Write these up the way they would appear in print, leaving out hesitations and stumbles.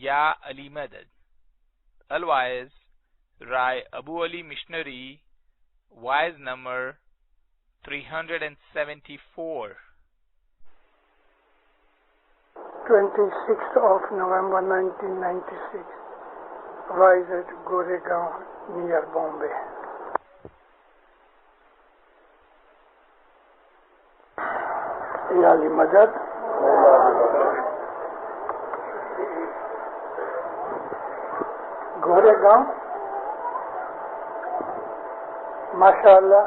Ya Ali Madad. Otherwise, Rai Abu Ali Missionary, wise number 374. 26th of November 1996. Rise at Goregaon near Bombay. Ya Ali Madad. Goregaon. MashaAllah.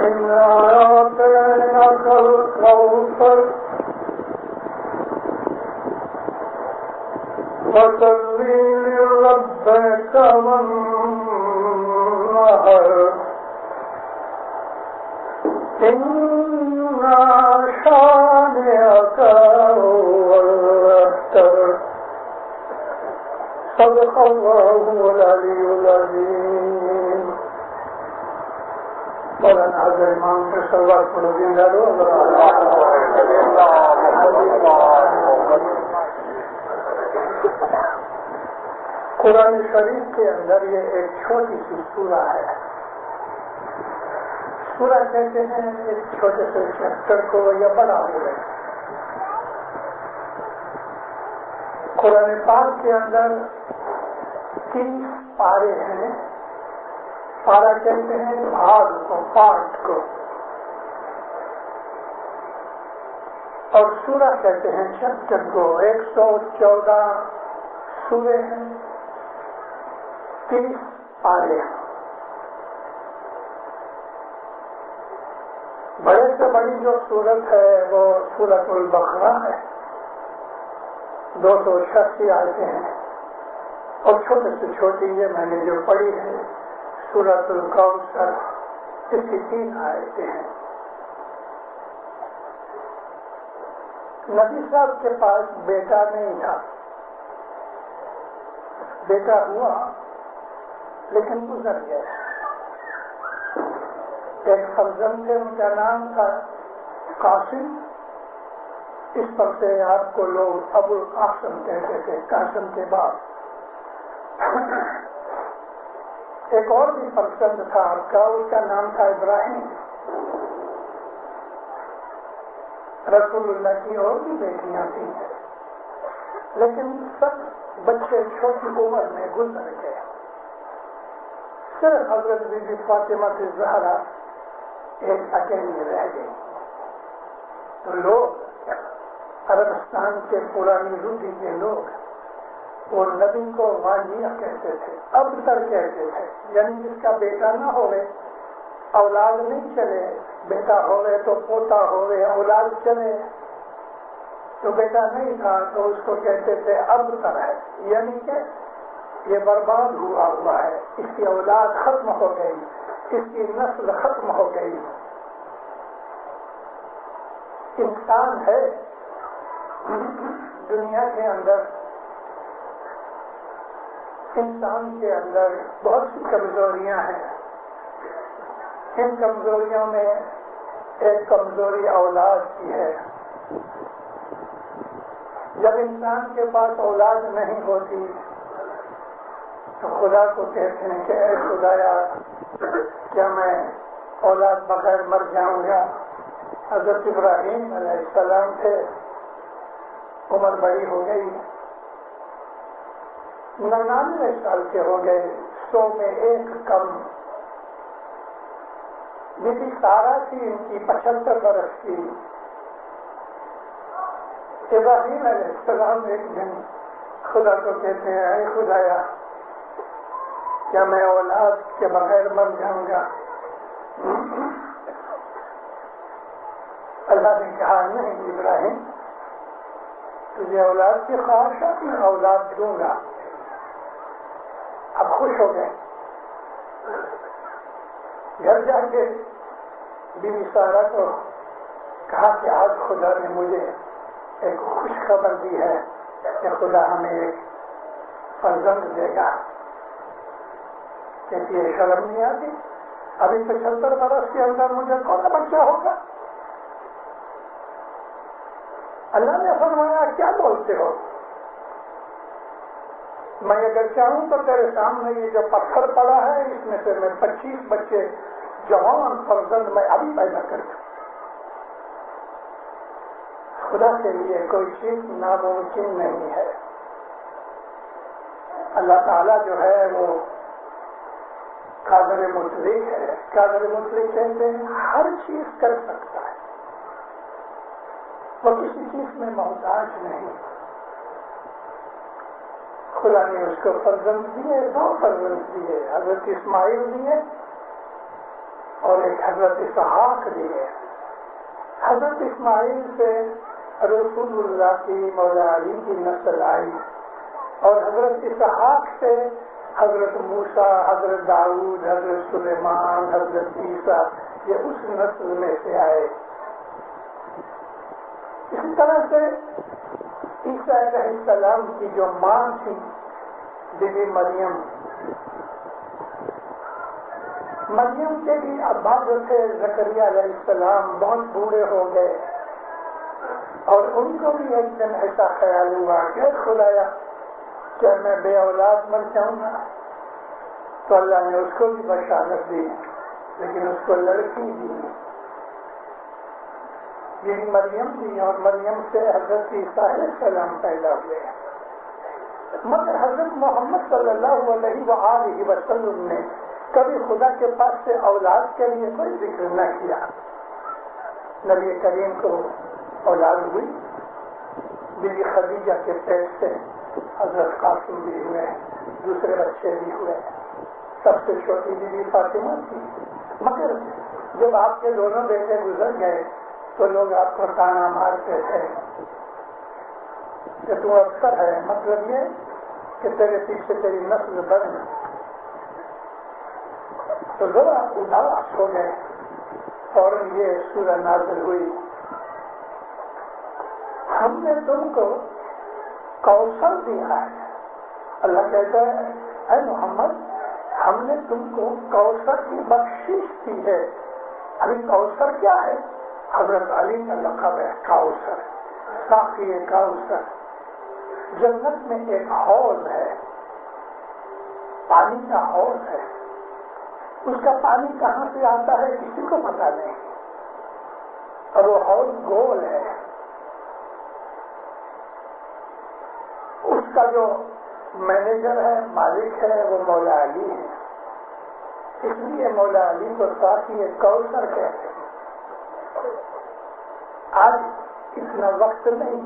إِنَّا أَعْطَيْنَاكَ الْكَوْثَرَ فَصَلِّ لِرَبِّكَ وَانْحَرْ إِنَّ شَانِئَكَ هُوَ الْأَبْتَرُ. صدق الله العلي العظيم. مولانا حضرت امام کے سلوات پڑھو گے. قرآن شریف کے اندر یہ ایک چھوٹی سی سورہ ہے. سورہ کہتے ہیں ایک چھوٹے سے چیپٹر کو یا بڑا ہوئے. قرآن پاک کے اندر 30 پارے ہیں. پارا کہتے ہیں بھاگ کو، پارٹ کو، اور سورہ کہتے ہیں چیپٹر کو. 114 سورے ہیں، 30 پارے ہیں. بڑے سے بڑی جو سورت ہے وہ سورۃ البقرہ ہے، 286 آیتیں ہیں. اور چھوٹے سے چھوٹی یہ میں نے جو پڑھی ہے سورۃ الکوثر، اس کی 3 آیتیں ہیں. نبی صاحب کے پاس بیٹا نہیں تھا، بیٹا ہوا لیکن گزر گیا. ایک فرزند تھے، ان کا نام تھا قاسم. اس پر سے آپ کو لوگ ابو القاسم کہتے تھے، قاسم کے بعد. ایک اور بھی فرزند تھا آپ کا، اس کا نام تھا ابراہیم. رسول اللہ کی اور بھی بیٹیاں تھیں، لیکن سب بچے چھوٹی عمر میں گزر گئے. صرف حضرت بی بی فاطمہ الزہرا ایک اکیلی رہ گئی. تو لوگ عربستان کے پرانی روٹی کے لوگ اور نبی کو واجیہ کہتے تھے، ابتر کہتے تھے، یعنی جس کا بیٹا نہ ہوئے، اولاد نہیں چلے. بیٹا ہوئے تو پوتا ہوئے، اولاد چلے تو بیٹا نہیں تھا تو اس کو کہتے تھے ابتر ہے، یعنی کہ یہ برباد ہوا ہے، اس کی اولاد ختم ہو گئی، اس کی نسل ختم ہو گئی. انسان ہے دنیا کے اندر، انسان کے اندر بہت سی کمزوریاں ہیں. ان کمزوریوں میں ایک کمزوری اولاد کی ہے. جب انسان کے پاس اولاد نہیں ہوتی تو خدا کو کہتے ہیں کہ اے خدایا کیا میں اولاد بغیر مر جاؤں گا. حضرت ابراہیم علیہ السلام تھے، عمر بڑی ہو گئی، 99 سال کے ہو گئے، 100 میں 1 کم. بی بی سارا تھی ان کی 75 برس کی. ابراہیم علیہ السلام ایک دن خدا کو کہتے ہیں اے خدایا کیا میں اولاد کے بغیر مر جاؤں گا؟ اللہ نے کہا نہیں ابراہیم، تجھے اولاد کی خواہش ہے، میں اولاد دوں گا۔ اب خوش ہو گئے، گھر جا کے بیوی سارہ کو کہا کہ آج خدا نے مجھے ایک خوش خبر دی ہے کہ خدا ہمیں ایک فرزند دے گا۔ کہ یہ شرم نہیں آتی؟ ابھی 75 برس کے اندر مجھے کون سا بچہ ہوگا؟ اللہ نے فرمایا کیا بولتے ہو؟ میں اگر چاہوں تو تیرے سامنے یہ جو پتھر پڑا ہے اس میں سے میں 25 بچے جوان فرزند میں ابھی پیدا کر دوں۔ خدا کے لیے کوئی چیز ناممکن نہیں ہے۔ اللہ تعالیٰ جو ہے وہ قادر مطلق ہے۔ قادر مطلق کہتے ہیں ہر چیز کر سکتا ہے، وہ کسی چیز میں محتاج نہیں۔ خدا نے اس کو فرزند دیے، 2 فرزند دیے، حضرت اسماعیل دیے اور ایک حضرت اسحاق دیے۔ حضرت اسماعیل سے رسول اللہ کی مولا علی کی نسل آئی، اور حضرت اسحاق سے حضرت موسیٰ، حضرت داؤد، حضرت سلیمان، حضرت عیسیٰ، یہ اس نسل میں سے آئے۔ اسی طرح سے عیسیٰ علیہ السلام کی جو ماں تھی بی بی مریم کے بھی ابا جو تھے زکریا علیہ السلام بہت بوڑھے ہو گئے، اور ان کو بھی ایک دن ایسا خیال ہوا کہ خدایا کیا میں بے اولاد مر جاؤں گا؟ تو اللہ نے اس کو بھی بشارت دی، لیکن اس کو لڑکی دی، یہ مریم تھی، اور مریم سے حضرت عیسیٰ علیہ السلام پیدا ہوئے۔ مگر حضرت محمد صلی اللہ علیہ وآلہ وسلم نے کبھی خدا کے پاس سے اولاد کے لیے کوئی ذکر نہ کیا۔ نبی کریم کو اولاد ہوئی، بیوی خدیجہ کے پیٹ سے حضرت قاسم بھی ہوئے، دوسرے بچے بھی ہوئے، سب سے چھوٹی بیوی فاطمہ تھی۔ مگر جب آپ کے دونوں بیٹے گزر گئے تو لوگ آپ کو تانا مارتے تھے کہ تو اکثر ہے، مطلب یہ کہ تیرے پیچھے تیری نسل بڑھ، تو ذرا اداس ہو گئے۔ فوراً یہ سورہ نازل ہوئی، ہم نے تم کو کوثر دیا ہے۔ اللہ کہتا ہے اے محمد، ہم نے تم کو کوثر کی بخشش دی ہے۔ ابھی کوثر کیا ہے؟ حضرت علی کا لقب ہے کوثر، ساقی کوثر۔ جنت میں ایک حوض ہے، پانی کا حوض ہے، اس کا پانی کہاں سے آتا ہے کسی کو پتا نہیں، اور وہ حوض گول ہے۔ اس کا جو مینیجر ہے، مالک ہے، وہ مولا علی ہے، اس لیے مولا علی کو ساقی کوثر کہتے ہیں۔ آج اتنا وقت نہیں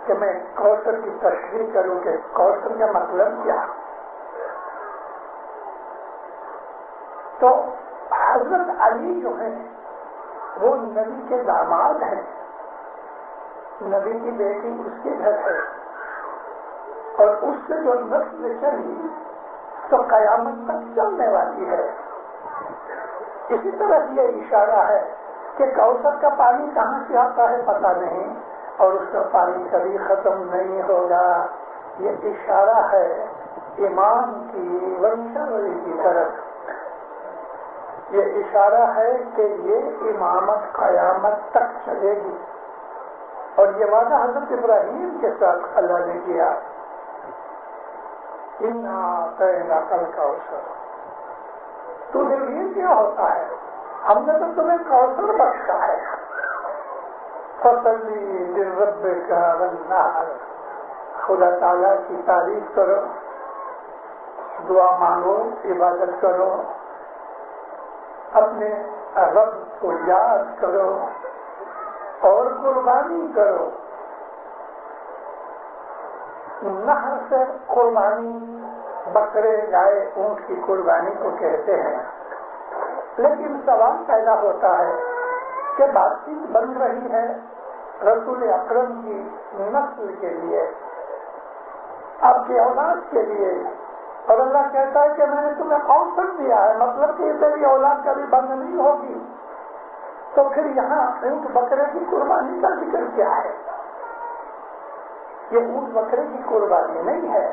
کہ میں کوثر کی تشریح کروں کہ کوثر کا مطلب کیا۔ تو حضرت علی جو ہے وہ نبی کے داماد ہیں، نبی کی بیٹی اس کے گھر ہے، اور اس سے جو نسل چلی تو قیامت تک چلنے والی ہے۔ اسی طرح یہ اشارہ ہے کہ کوثر کا پانی کہاں سے آتا ہے پتہ نہیں، اور اس کا پانی کبھی ختم نہیں ہوگا۔ یہ اشارہ ہے ایمان کی ونشاولی کی طرف، یہ اشارہ ہے کہ یہ امامت قیامت تک چلے گی، اور یہ وعدہ حضرت ابراہیم کے ساتھ اللہ نے کیا، اِنَّا أَعْطَيْنَاكَ الْكَوْثَرَ۔ تو دلگیر کیا ہوتا ہے؟ ہم نے تو تمہیں کوثر بخشا ہے۔ فَصَلِّ لِرَبِّكَ وَانْحَرْ، خدا تعالیٰ کی تعریف کرو، دعا مانگو، عبادت کرو، اپنے رب کو یاد کرو اور قربانی کرو۔ نحر سے قربانی بکرے گائے اونٹ کی قربانی کو کہتے ہیں، لیکن سوال پیدا ہوتا ہے کہ بات چیت بن رہی ہے رسول اکرم کی نسل کے لیے، آپ کی اولاد کے لیے، اور اللہ کہتا ہے کہ میں نے تمہیں قوسر دیا ہے، مطلب کہ تیری اولاد کبھی بند نہیں ہوگی، تو پھر یہاں اونٹ بکرے کی قربانی کا ذکر کیا ہے؟ یہ اونٹ بکرے کی قربانی نہیں ہے۔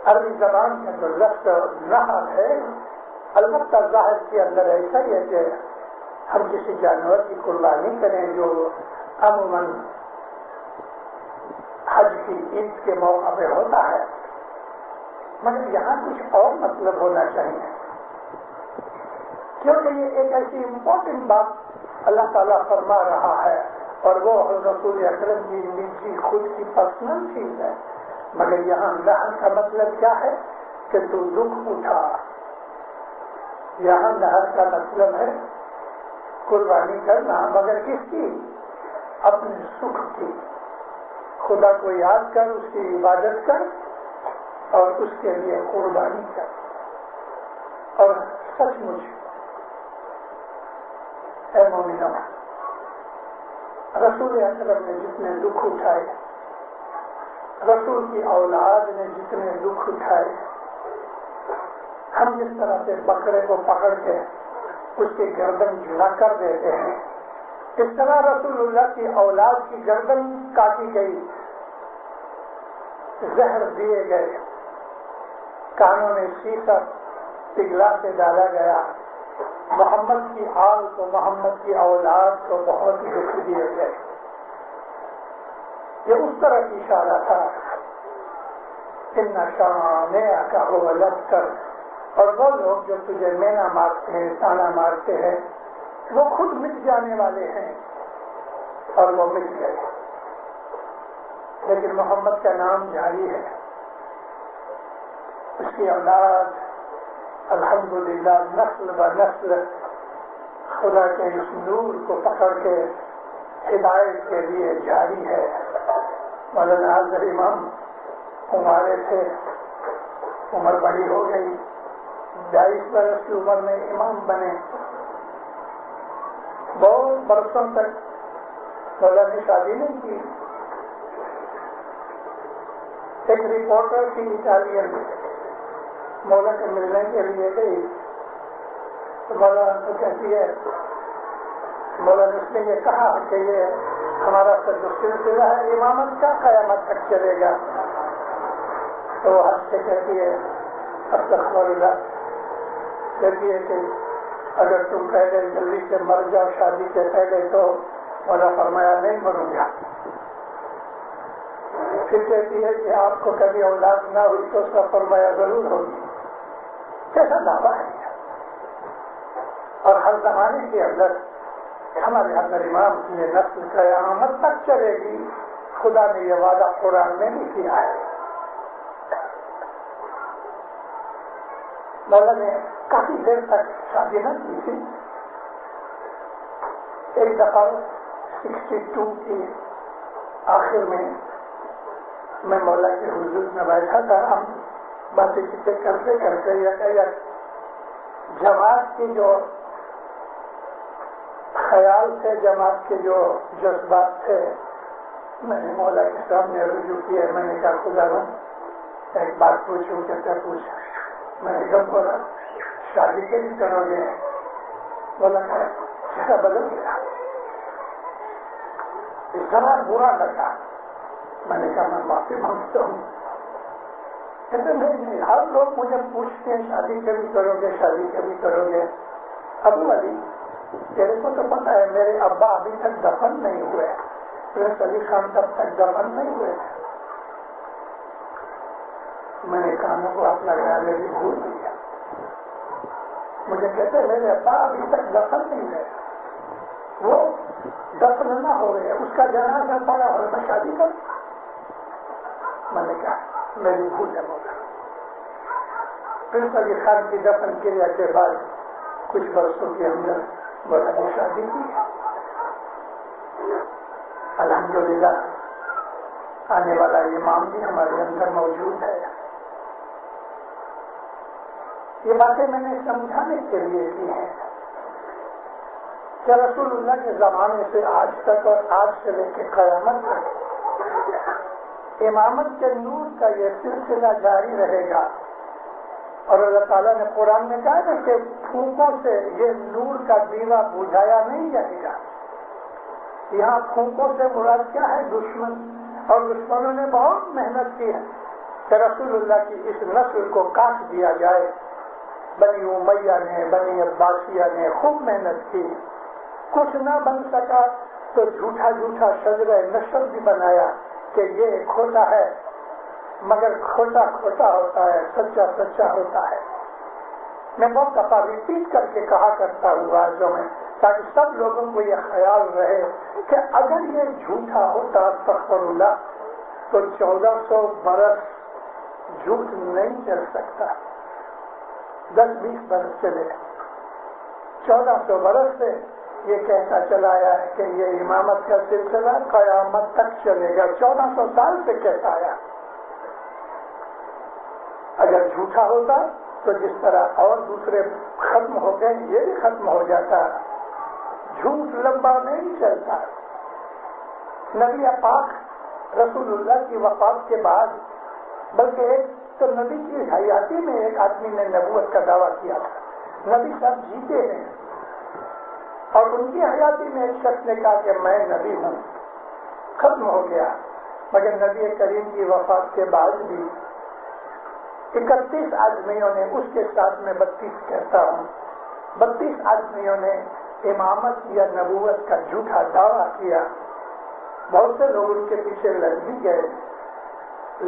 عربی زبان کا جو لفظ نحر ہے، البتہ ظاہر کے اندر ایسا ہی ہے کہ ہم کسی جانور کی قربانی کریں جو عموماً حج کی عید کے موقع پہ ہوتا ہے، مگر یہاں کچھ اور مطلب ہونا چاہیے، کیونکہ یہ ایک ایسی امپورٹنٹ بات اللہ تعالیٰ فرما رہا ہے، اور وہ رسول اکرم کی نجی خود کی پرسنل چیز ہے، مگر یہاں نحر کا مطلب کیا ہے کہ تو دکھ اٹھا۔ یہاں نحر کا مطلب ہے قربانی کرنا، مگر کس کی؟ اپنے سکھ کی۔ خدا کو یاد کر، اس کی عبادت کر اور اس کے لیے قربانی کر۔ اور سچ مچ اے مومنوں، رسول اکرم نے جتنے دکھ اٹھائے، رسول کی اولاد نے جتنے دکھ اٹھائے، ہم جس طرح سے بکرے کو پکڑ کے اس کی گردن جھلا کر دیتے ہیں، اس طرح رسول اللہ کی اولاد کی گردن کاٹی گئی، زہر دیے گئے، کانوں میں شیشہ پگھلا سے ڈالا گیا، محمد کی آل کو، محمد کی اولاد کو بہت دکھ دیے گئے۔ یہ اس طرح کی اشارہ تھا، ان شانئک هو الابتر، اور وہ لوگ جو تجھے مینا مارتے ہیں، تانا مارتے ہیں، وہ خود مٹ جانے والے ہیں، اور وہ مٹ گئے، لیکن محمد کا نام جاری ہے، اس کی اولاد الحمدللہ نسل و نسل خدا کے اس نور کو پکڑ کے ہدایت کے لیے جاری ہے۔ مولانا حضرت امام ہمارے تھے، عمر بڑی ہو گئی، 22 برس کی عمر میں امام بنے، بہت برسوں تک مولانا نے شادی نہیں کی۔ ایک رپورٹر تھی اٹالین، مولا کے ملنے کے لیے گئی، تو مولانا کو کہتی ہے، مولانا اس نے یہ کہا کہ یہ ہمارا سلسلہ ہے امامت کا، قیامت تک چلے گا، تو وہ حد سے کہتی ہے، استغفر اللہ، کہتی ہے کہ اگر تم پہلے جلدی سے مر جاؤ شادی سے پہلے تو مولا فرمایا نہیں مروں گا۔ پھر کہتی ہے کہ آپ کو کبھی اولاد نہ ہوئی تو اس کا فرمایا ضرور ہوگی۔ کیسا دعویٰ ہے، اور ہر زمانے کے اندر ہمارے حضرت امام کی نسل قیامت تک چلے گی، خدا نے یہ وعدہ قرآن میں بھی کیا ہے۔ مولا نے کافی دیر تک شادی نہ کی تھی، ایک دفعہ 62 کی آخر میں مولا کے حضور میں بیٹھا تھا، ہم باتیں چیتیں کرتے کرتے یا جماعت کی جو خیال تھے، جماعت کے جو جذبات تھے، میں نے مولا کے سامنے رجوع کیا، میں نے کہا خدا بند ایک بات پوچھوں، کہتا پوچھ، میں نے کہا بولا شادی کیسی کرو گے؟ بولا چہرہ بدل گیا، ذرا برا لگا، میں نے کہا میں معافی مانگتا ہوں۔ کہتے نہیں، ہر لوگ مجھے پوچھتے ہیں شادی کبھی کرو گے، شادی کبھی کرو گے۔ ابو علی تیرے کو تو پتا ہے میرے ابا ابھی تک دفن نہیں ہوئے، پرنس علی خان تب تک دفن نہیں ہوئے۔ میں نے کانوں کو ہاتھ لگایا، میری بھول گئی۔ مجھے کہتے میرے ابا ابھی تک دفن نہیں ہوئے، وہ دفن نہ ہو گئے، اس کا جنازہ پڑا اور میں شادی کروں؟ میں نے کہا میری بھول ہے مولا۔ پرنس علی خان کی دفن کریا کے بعد کچھ برسوں کے اندر مولا نے شادی کی۔ الحمدللہ آنے والا امام بھی ہمارے اندر موجود ہے، یہ باتیں میں نے سمجھانے کے لیے کی ہیں کہ رسول اللہ کے زمانے سے آج تک اور آج سے لے کے قیامت تک امامت کے نور کا یہ سلسلہ جاری رہے گا. اور اللہ تعالیٰ نے قرآن میں کہا نا کہ پھونکوں سے یہ نور کا دیوا بجھایا نہیں جائے گا. یہاں پھونکوں سے مراد کیا ہے؟ دشمن. اور دشمنوں نے بہت محنت کی ہے کہ رسول اللہ کی اس نسل کو کاٹ دیا جائے. بنی امیہ نے، بنی عباسیہ نے خوب محنت کی، کچھ نہ بن سکا تو جھوٹا جھوٹا شجرہ نسب بھی بنایا کہ یہ کھوٹا ہے، مگر کھوٹا کھوٹا ہوتا ہے، سچا سچا ہوتا ہے. میں بہت دفعہ ریپیٹ کر کے کہا کرتا ہوں آجوں میں، تاکہ سب لوگوں کو یہ خیال رہے کہ اگر یہ جھوٹا ہوتا استغفر اللہ تو 1400 برس جھوٹ نہیں چل سکتا. 10-20 برس چلے، 1400 برس سے یہ کہتا چلا آیا ہے کہ یہ امامت کا سلسلہ قیامت تک چلے گا. 1400 سال سے کہتا آیا. اگر جھوٹا ہوتا تو جس طرح اور دوسرے ختم ہو گئے یہ بھی ختم ہو جاتا. جھوٹ لمبا نہیں چلتا. نبی پاک رسول اللہ کی وفات کے بعد، بلکہ ایک تو نبی کی حیاتی میں ایک آدمی نے نبوت کا دعویٰ کیا تھا. نبی صاحب جیتے ہیں اور ان کی حیاتی میں ایک شخص نے کہا کہ میں نبی ہوں. ختم ہو گیا. مگر نبی کریم کی وفات کے بعد بھی 31 آدمیوں نے، اس کے ساتھ میں 32 کہتا ہوں، 32 آدمیوں نے امامت یا نبوت کا جھوٹا دعویٰ کیا. بہت سے لوگ ان کے پیچھے لگ بھی گئے،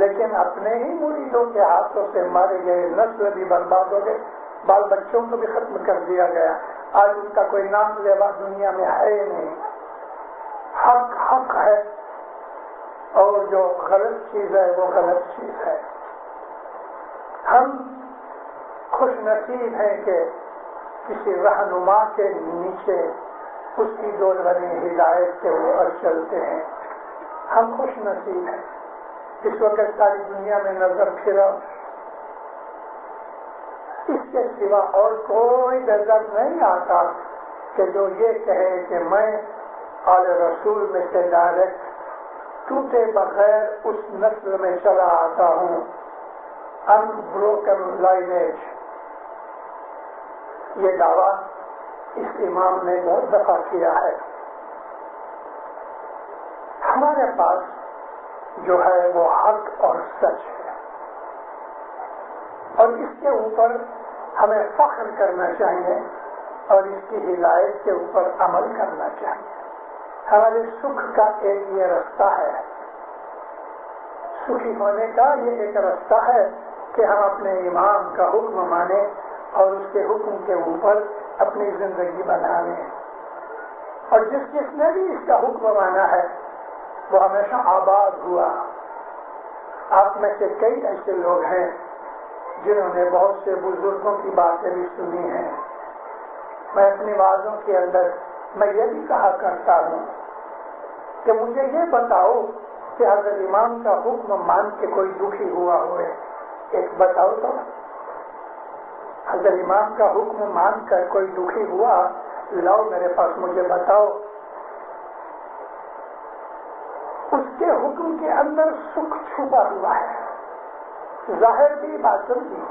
لیکن اپنے ہی مریدوں کے ہاتھوں سے مارے گئے. نسل بھی برباد ہو گئے، بال بچوں کو بھی ختم کر دیا گیا. آج ان کا کوئی نام لیوا دنیا میں ہے ہی نہیں. حق حق ہے اور جو غلط چیز ہے وہ غلط چیز ہے. ہم خوش نصیب ہیں کہ کسی رہنما کے نیچے اس کی دور بنی ہدایت کے اوپر چلتے ہیں. ہم خوش نصیب ہیں. اس وقت ساری دنیا میں نظر پھرا، اس کے سوا اور کوئی نظر نہیں آتا کہ جو یہ کہے کہ میں آل رسول میں سے ڈائریکٹ ٹوٹے بغیر اس نسل میں چلا آتا ہوں. انبروکن لائنیج. یہ دعویٰ اس امام نے بہت دفعہ کیا ہے. ہمارے پاس جو ہے وہ حق اور سچ ہے، اور اس کے اوپر ہمیں فخر کرنا چاہیے اور اس کی ہدایت کے اوپر عمل کرنا چاہیے. ہمارے سکھ کا ایک یہ رستہ ہے، سکھی ہونے کا یہ ایک رستہ ہے کہ ہم اپنے امام کا حکم مانیں اور اس کے حکم کے اوپر اپنی زندگی بنائیں. اور جس نے بھی اس کا حکم مانا ہے وہ ہمیشہ آباد ہوا. آپ میں سے کئی ایسے لوگ ہیں جنہوں نے بہت سے بزرگوں کی باتیں بھی سنی ہیں. میں اپنی باتوں کے اندر میں یہ بھی کہا کرتا ہوں کہ مجھے یہ بتاؤ کہ حضرت امام کا حکم مان کے کوئی دکھی ہوا ہوئے. ایک بتاؤ تو، حضرت امام کا حکم مان کر کوئی دکھی ہوا؟ لاؤ میرے پاس، مجھے بتاؤ. اس کے حکم کے اندر سکھ چھپا ہوا ہے، ظاہر بھی باطن بھی.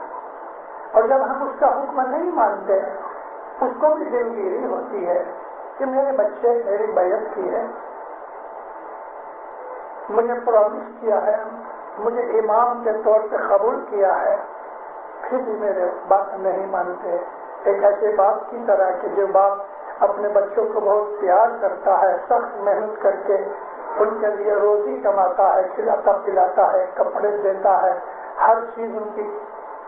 اور جب ہم اس کا حکم نہیں مانتے اس کو بھی دلگیری ہوتی ہے کہ میرے بچے میری بیعت کی ہے، مجھے پرومس کیا ہے، مجھے امام کے طور پہ قبول کیا ہے، پھر بھی میرے بات نہیں مانتے. ایک ایسے باپ کی طرح کہ جو باپ اپنے بچوں کو بہت پیار کرتا ہے، سخت محنت کر کے ان کے لیے روزی کماتا ہے، کھلاتا پلاتا ہے، کپڑے دیتا ہے، ہر چیز ان کی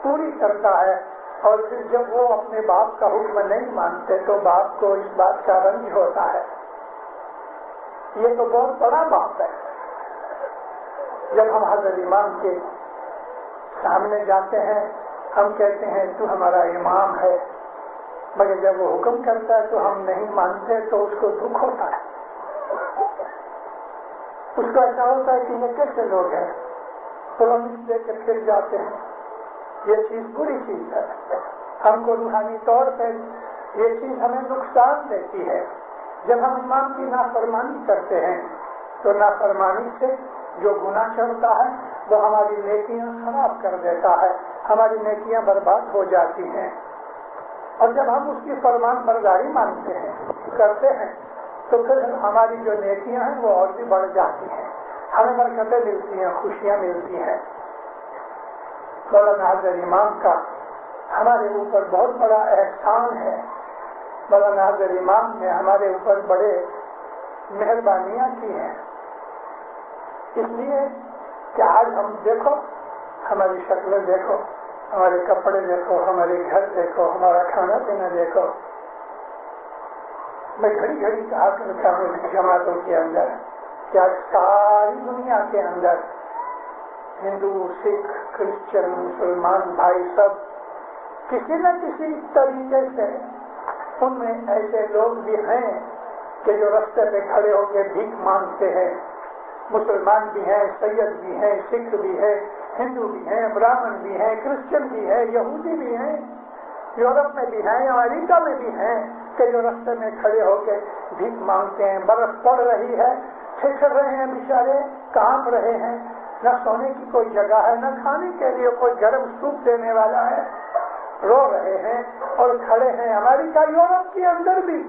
پوری کرتا ہے، اور پھر جب وہ اپنے باپ کا حکم نہیں مانتے تو باپ کو اس بات کا رنج ہوتا ہے. یہ تو بہت بڑا باپ ہے. جب ہم حضرت امام کے سامنے جاتے ہیں ہم کہتے ہیں تو ہمارا امام ہے، مگر جب وہ حکم کرتا ہے تو ہم نہیں مانتے تو اس کو دکھ ہوتا ہے. اس کو ایسا ہوتا ہے کہ یہ کیسے لوگ ہیں، پرومس دے کے پھر جاتے ہیں. یہ چیز بری چیز ہے. ہم کو روحانی طور پہ یہ چیز ہمیں نقصان دیتی ہے. جب ہم امام کی نافرمانی کرتے ہیں تو نافرمانی سے جو گناہ چڑھتا ہے وہ ہماری نیکیاں خراب کر دیتا ہے, ہماری نیکیاں برباد ہو جاتی ہیں. اور جب ہم اس کی فرمان برداری مانتے ہیں, کرتے ہیں, تو پھر ہماری جو نیکیاں ہیں وہ اور بھی بڑھ جاتی ہیں, ہمیں برکتیں ملتی ہیں, خوشیاں ملتی ہیں. مولانا حضرت امام کا ہمارے اوپر بہت بڑا احسان ہے. مولانا حضرت امام نے ہمارے اوپر بڑے مہربانیاں کی ہیں, اس لیے کہ آج ہم دیکھو, ہماری شکلیں دیکھو, ہمارے کپڑے دیکھو, ہمارے گھر دیکھو, ہمارا کھانا پینا دیکھو. میں گھڑی گھڑی کہا کرتا ہوں جماعتوں کے اندر کیا ساری دنیا کے اندر ہندو, سکھ, کرسچن, مسلمان بھائی سب کسی نہ کسی طریقے سے ان میں ایسے لوگ بھی ہیں کہ جو رستے پہ کھڑے ہو کے بھیک مانگتے ہیں. مسلمان بھی ہیں, سید بھی ہیں, سکھ بھی ہے, ہندو بھی ہیں, براہمن بھی ہیں, کرسچن بھی ہے, یہودی بھی ہیں, یورپ میں بھی ہیں, امریکہ میں بھی ہیں کہ جو رستے میں کھڑے ہو کے بھیک مانگتے ہیں. برف پڑ رہی ہے, ٹھٹر رہے ہیں بیچارے, کانپ رہے ہیں, نہ سونے کی کوئی جگہ ہے, نہ کھانے کے لیے کوئی گرم سوپ دینے والا ہے, رو رہے ہیں اور کھڑے ہیں. امریکہ, یورپ کے اندر بھی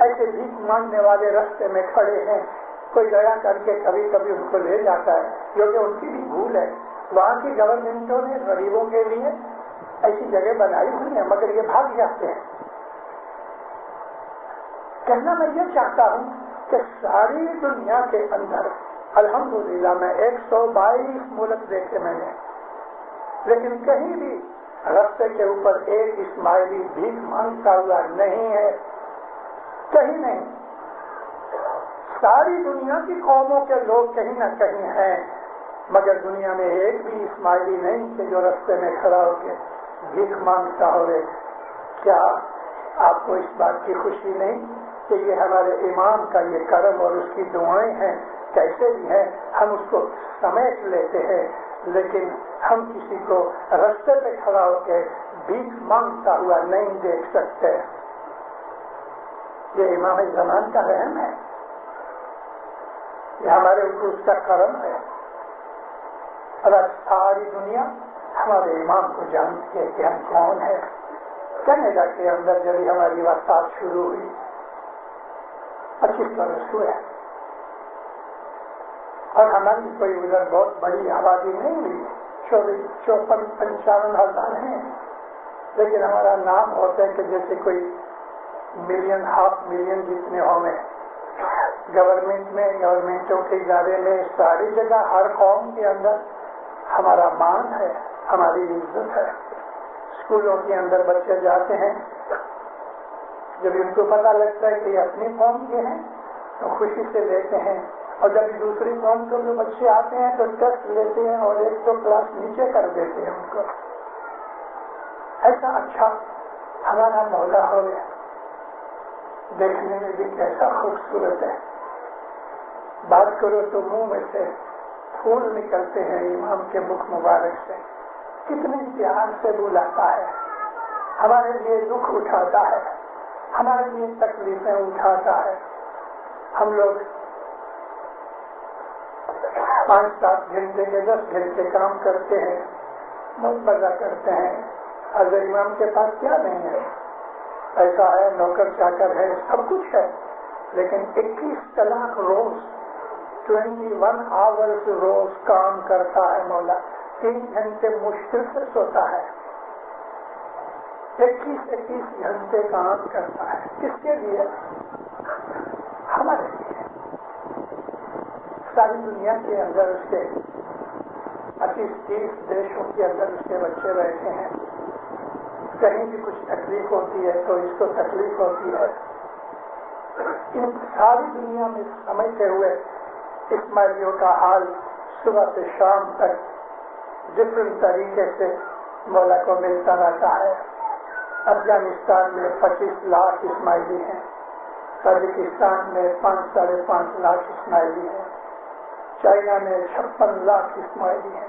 ایسے بھیک مانگنے والے رستے میں کھڑے ہیں. کوئی دیا کر کے کبھی کبھی ان کو لے جاتا ہے, جو کہ ان کی بھی بھول ہے. وہاں کی گورنمنٹوں نے غریبوں کے لیے ایسی جگہ بنائی ہوئی ہے, مگر یہ بھاگ جاتے ہیں. کہنا میں یہ چاہتا ہوں کہ ساری دنیا کے اندر الحمدللہ میں 122 ملک دیکھے میں نے, لیکن کہیں بھی رستے کے اوپر ایک اسماعیلی بھیک مانگتا ہوا نہیں ہے, کہیں نہیں. ساری دنیا کی قوموں کے لوگ کہیں نہ کہیں ہیں, مگر دنیا میں ایک بھی اسماعیلی نہیں کہ جو رستے میں کھڑا ہو کے بھیک مانگتا ہوئے. کیا آپ کو اس بات کی خوشی نہیں کہ یہ ہمارے امام کا یہ کرم اور اس کی دعائیں ہیں, کیسے بھی ہیں, ہم اس کو سمیٹ لیتے ہیں, لیکن ہم کسی کو رستے پہ کھڑا ہو کے بھیک مانگتا ہوا نہیں دیکھ سکتے. یہ امام زمان کا رحم ہے, یہ ہمارے اوپر اس کا کرم ہے. اور آج ساری دنیا ہمارے امام کو جانتی ہے کہ ہم کون ہیں. کینیڈا کے اندر جب ہماری وفات شروع ہوئی 25 برس ہوئے, اور ہماری کوئی ادھر بہت بڑی آبادی نہیں ہوئی, 54-55 ہزار ہیں, لیکن ہمارا نام ہوتا ہے کہ جیسے کوئی ملین, ہاف ملین جتنے ہوں گے. گورنمنٹ میں, گورنمنٹوں کے ادارے میں, ساری جگہ ہر قوم کے اندر ہمارا مان ہے, ہماری عزت ہے. اسکولوں کے اندر بچے جاتے ہیں, جب ان کو پتہ لگتا ہے کہ یہ اپنی قوم کے ہیں تو خوشی سے لیتے ہیں, اور جب دوسری قوم کے جو بچے آتے ہیں تو ٹیسٹ لیتے ہیں اور 1-2 کلاس نیچے کر دیتے ہیں ان کو. ایسا اچھا ہمارا مولا ہو گیا, دیکھنے میں بھی کیسا خوبصورت ہے. بات کرو تو منہ میں سے پھول نکلتے ہیں امام کے مکھ مبارک سے. کتنے پیار سے بلاتا ہے, ہمارے لیے دکھ اٹھاتا ہے, ہمارے لیے تکلیفیں اٹھاتا ہے. ہم لوگ 5-7 گھنٹے کے 10 گھنٹے کام کرتے ہیں, بہت مزہ کرتے ہیں. حضرت امام کے پاس کیا نہیں ہے, پیسہ ہے, نوکر چاکر ہے, سب کچھ ہے, لیکن 21 کلاک روز 21 آورز روز کام کرتا ہے مولا. 3 گھنٹے مشکل سے سوتا ہے, 21 گھنٹے کام کرتا ہے. کس کے لیے؟ ہمارے لیے. ساری دنیا کے اندر اس کے 25-30 دیشوں کے اندر اس کے بچے بیٹھے ہیں. کہیں بھی کچھ تکلیف ہوتی ہے تو اس کو تکلیف ہوتی ہے. ان ساری دنیا میں سمجھتے ہوئے اسماعیلیوں کا حال صبح سے شام تک ڈفرنٹ طریقے سے مولا کو ملتا رہتا ہے. افغانستان میں 25 لاکھ اسماعیلی ہیں, تاجکستان میں 5-5.5 لاکھ اسماعیلی ہیں, چائنا میں 56 لاکھ اسماعیلی ہیں,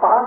5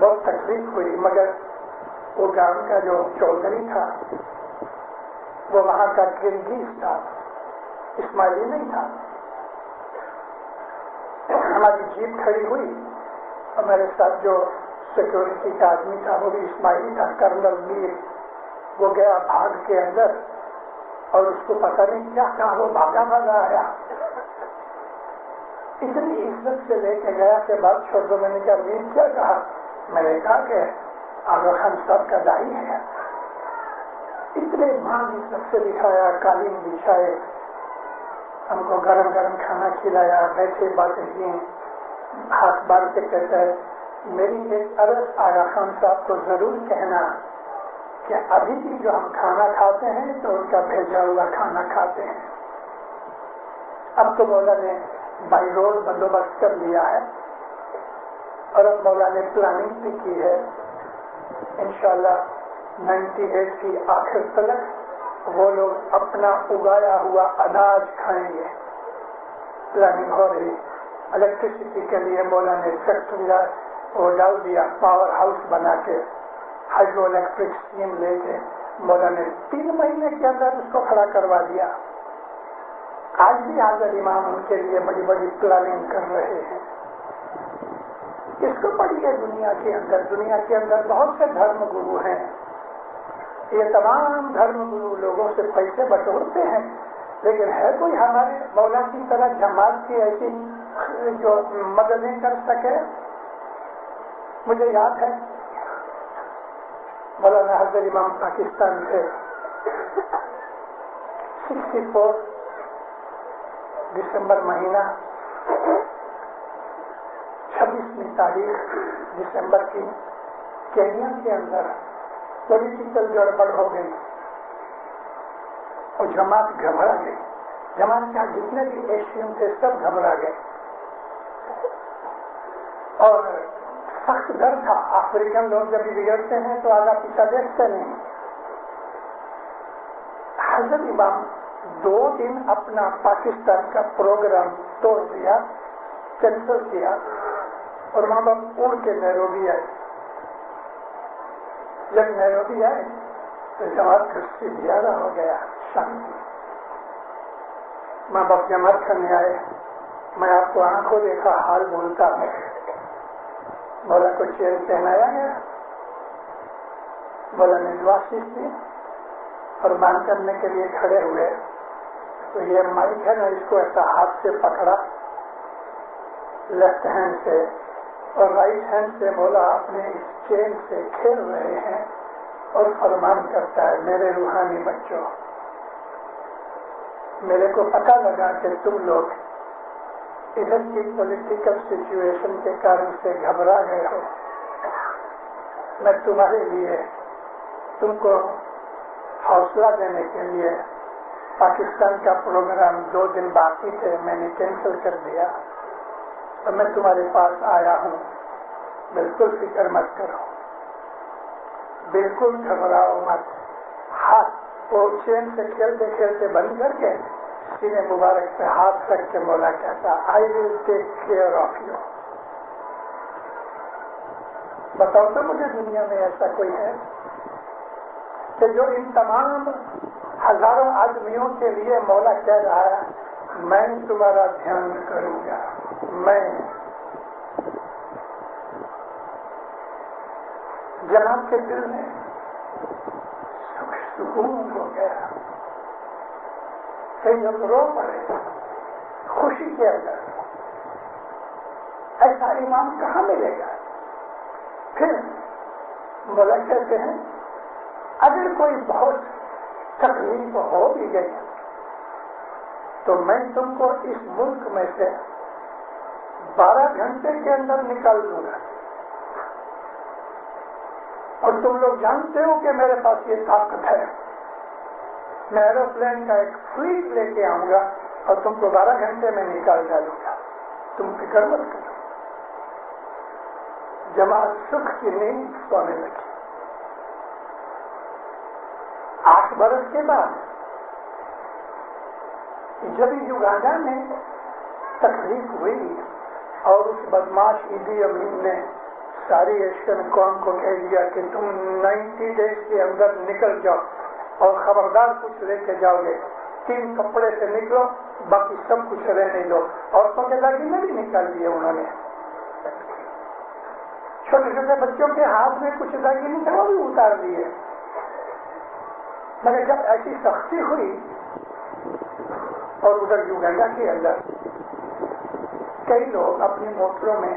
بہت تکلیف ہوئی، مگر وہ گاؤں کا جو چودھری تھا وہ وہاں کا کرگیز تھا، اسماعیلی نہیں تھا۔ ہماری جیپ کھڑی ہوئی اور میرے ساتھ جو سیکورٹی کا آدمی تھا وہ بھی اسماعیلی تھا، کرنل میر۔ وہ گیا بھاگ کے اندر اور اس کو پتہ نہیں کیا کہا، وہ بھاگا آیا، اتنی عزت سے لے کے گیا کہ بات چھوڑ دو۔ میں نے کہا میر کیا کہا؟ میں نے کہا کہ آغا خان صاحب کا دائی ہے۔ اتنے مان عزت سے دکھایا، قالین بچھائے، ہم کو گرم گرم کھانا کھلایا، بیٹھے باتیں کی، ہاتھ باندھ کے کہتا ہے میری ایک عرض آغا خان صاحب کو ضرور کہنا کہ ابھی بھی جو ہم کھانا کھاتے ہیں تو ان کا بھیجا ہوا کھانا کھاتے ہیں۔ اب تو مولا نے بائی روڈ بندوبست کر لیا ہے اور اب مولا نے پلاننگ بھی کی ہے، انشاءاللہ 98 کی آخر تک وہ لوگ اپنا اگایا ہوا اناج کھائیں گے۔ پلاننگ ہو رہی، الیکٹریسٹی کے لیے مولا نے فیکٹری وہ ڈال دیا، پاور ہاؤس بنا کے، ہائیڈرو الیکٹرک اسٹیم لے کے مولا نے 3 مہینے کے اندر اس کو کھڑا کروا دیا۔ آج بھی حاضر امام ان کے لیے بڑی بڑی پلاننگ کر رہے ہیں۔ اس کو پڑھیے دنیا کے اندر بہت سے دھرم گرو ہیں، یہ تمام دھرم گرو لوگوں سے پیسے بٹورتے ہیں، لیکن ہے کوئی ہمارے مولا کی طرح جماعت کی ایسی جو مددیں کر سکے؟ مجھے یاد ہے مولانا حضرت امام پاکستان سے 64 دسمبر مہینہ 26 تاریخ دسمبر کی کینیا کے اندر پولیٹیکل گڑبڑ ہو گئی اور جماعت گھبرا گئی۔ جماعت کا جتنے بھی ایشین تھے سب گھبرا گئے اور سخت ڈر تھا۔ افریقن لوگ جب بگڑتے ہیں تو آگا پیچھا دیکھتے نہیں۔ حضرت امام 2 دن اپنا پاکستان کا پروگرام توڑ دیا، کینسل کیا اور وہاں باپ اڑ کے نیروبی آئے۔ جب نیروبی آئے تو جماعت سے زیادہ ہو گیا، شانتی۔ ماں باپ جماعت کرنے آئے، میں آپ کو آنکھوں دیکھا حال بولتا ہوں۔ مولا کو چین پہنایا گیا، مولا نے دعا سیکھ دی اور مان کرنے کے لیے کھڑے ہوئے تو یہ مائک ہے نا، اس کو ایسا ہاتھ سے پکڑا لیفٹ ہینڈ سے اور رائٹ ہینڈ سے مولا اپنے اس چین سے کھیل رہے ہیں اور فرمان کرتا ہے میرے روحانی بچوں، میرے کو پتہ لگا کہ تم لوگ ادھر کی پولیٹیکل سچویشن کے کارن سے گھبرا گئے ہو، میں تمہارے لیے تم کو حوصلہ دینے کے لیے پاکستان کا پروگرام 2 دن باقی تھے، میں نے کینسل کر دیا اور میں تمہارے پاس آیا ہوں، بالکل فکر مت کرو، بالکل گھبراؤ مت۔ ہاتھ وہ چین سے کھیلتے کھیلتے بند کر کے سینے مبارک پہ ہاتھ رکھ کے مولا کہتا آئی ول ٹیک کیئر آف یو۔ بتاؤ تو مجھے دنیا میں ایسا کوئی ہے کہ جو ان تمام ہزاروں آدمیوں کے لیے مولا کہہ رہا ہے میں تمہارا دھیان کروں گا، میں جناب کے دل میں سکون ہو گیا، کئی لوگ رو پڑے خوشی کے اندر، ایسا امام کہاں ملے گا؟ پھر مولا کہتے ہیں اگر کوئی بہت تکلیف ہو بھی گئی تو میں تم کو اس ملک میں سے 12 گھنٹے کے اندر نکال دوں گا، اور تم لوگ جانتے ہو کہ میرے پاس یہ طاقت ہے، میں ایروپلین کا ایک فلیٹ لے کے آؤں گا اور تم کو 12 گھنٹے میں نکال ڈالوں گا، تم فکر مت کرو۔ جماعت سکھ کی نیند سونے لگی۔ 8 برس کے بعد جب یوگانڈا میں تکلیف ہوئی اور اس بدماش ایڈی امین نے ساری ایشین قوم کو کہہ دیا کہ تم 90 ڈیز کے اندر نکل جاؤ اور خبردار کچھ لے کے جاؤ گے. 3 کپڑے سے نکلو, باقی سب کچھ رہنے دو. عورتوں کے داغینے بھی نکال دیے انہوں نے. چھوٹے چھوٹے بچوں کے ہاتھ میں کچھ داغینے تھے وہ بھی اتار دیے. مگر جب ایسی سختی ہوئی اور ادھر یوگنڈا کے اندر کئی لوگ اپنی موٹروں میں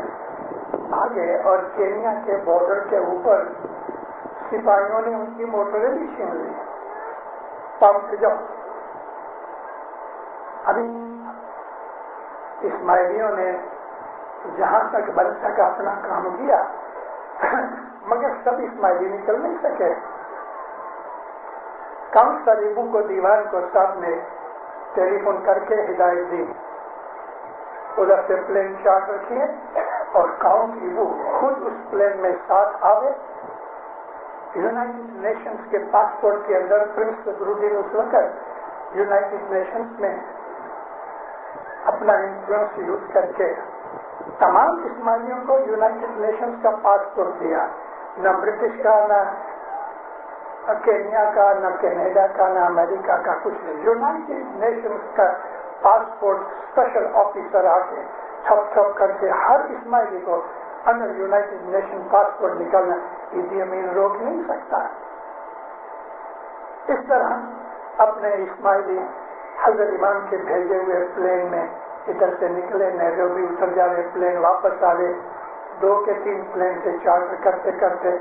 آگے اور کینیا کے بارڈر کے اوپر سپاہیوں نے ان کی موٹریں بھی چھین لی. پمپ جاؤ. ابھی اسماعیلیوں نے جہاں تک بن سکا اپنا کام کیا مگر سب اسماعیلی نکل نہیں سکے. کاؤنسلر ابو کو دیوان کو صاحب نے ٹیلی فون کر کے ہدایت دی, ادھر سے پلین چارٹر کیے اور کاؤنٹ ابو خود اس پلین میں ساتھ آئے. یونائٹڈ نیشنز کے پاسپورٹ کے اندر پرنس صدرالدین اس وقت یونائٹڈ نیشنز میں اپنا انفلوئنس یوز کر کے تمام اسماعیلیوں کو یونائٹڈ نیشنز کا پاسپورٹ دیا. نہ برٹش کا, نہ کینیا کا, نہ کینیڈا کا, نہ امریکہ کا, کچھ نہیں. یونائٹڈ نیشنز کا پاسپورٹ اسپیشل آفیسر آ کے چھپ کر کے ہر اسماعیلی کو انڈر یونائٹڈ نیشن پاسپورٹ نکالنا ایدی امین روک نہیں سکتا. اس طرح اپنے اسماعیلی حضرت امام کے بھیجے ہوئے پلین میں ادھر سے نکلے, نیروبی اتر جا رہے, پلین واپس آ گئے. 2 کے 3 پلین سے چارٹر کرتے کرتے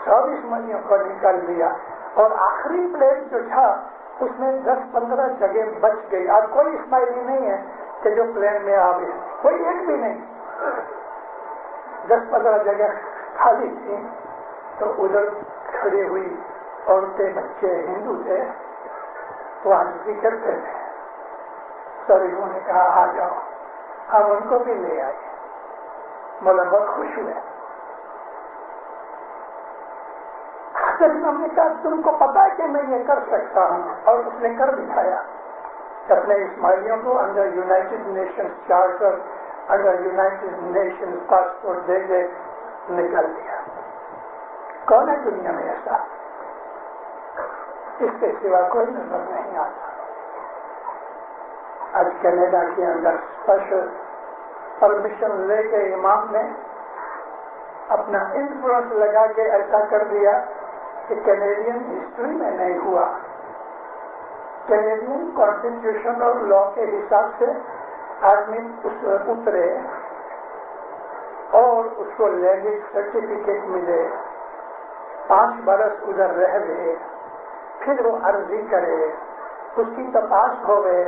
سب اسماعیلیوں کو نکال لیا اور آخری پلین جو تھا اس میں 10-15 جگہ بچ گئی. اب کوئی اسماعیلی نہیں ہے کہ جو پلین میں آ گئے, کوئی ایک بھی نہیں. 10-15 جگہ خالی تھی تو ادھر کھڑی ہوئی عورتیں بچے ہندو تھے وہ حاضری کرتے تھے. سر انہوں نے کہا آ جاؤ, ہم ان کو بھی لے آئے. مولا بہت خوش ہوئے. ہم نے کہا تم کو پتا ہے کہ میں یہ کر سکتا ہوں, اور اس نے کر دکھایا. اپنے اسماعیلیوں کو under United Nations charter, under United Nations passport دے کے نکل دیا. کون ہے دنیا میں ایسا؟ اس کے سوا کوئی نظر نہیں آتا. آج کینیڈا کے اندر اسپیشل پرمیشن لے کے امام نے اپنا انفلوئنس لگا کے ایسا کر دیا کہ کینیڈین ہسٹری میں نہیں ہوا. کینیڈین کانسٹیٹیوشن اور لا کے حساب سے آدمی اترے اور اس کو لینگویج سرٹیفکیٹ ملے, 5 برس ادھر رہ گئے, پھر وہ عرضی کرے, اس کی تپاس ہوئے,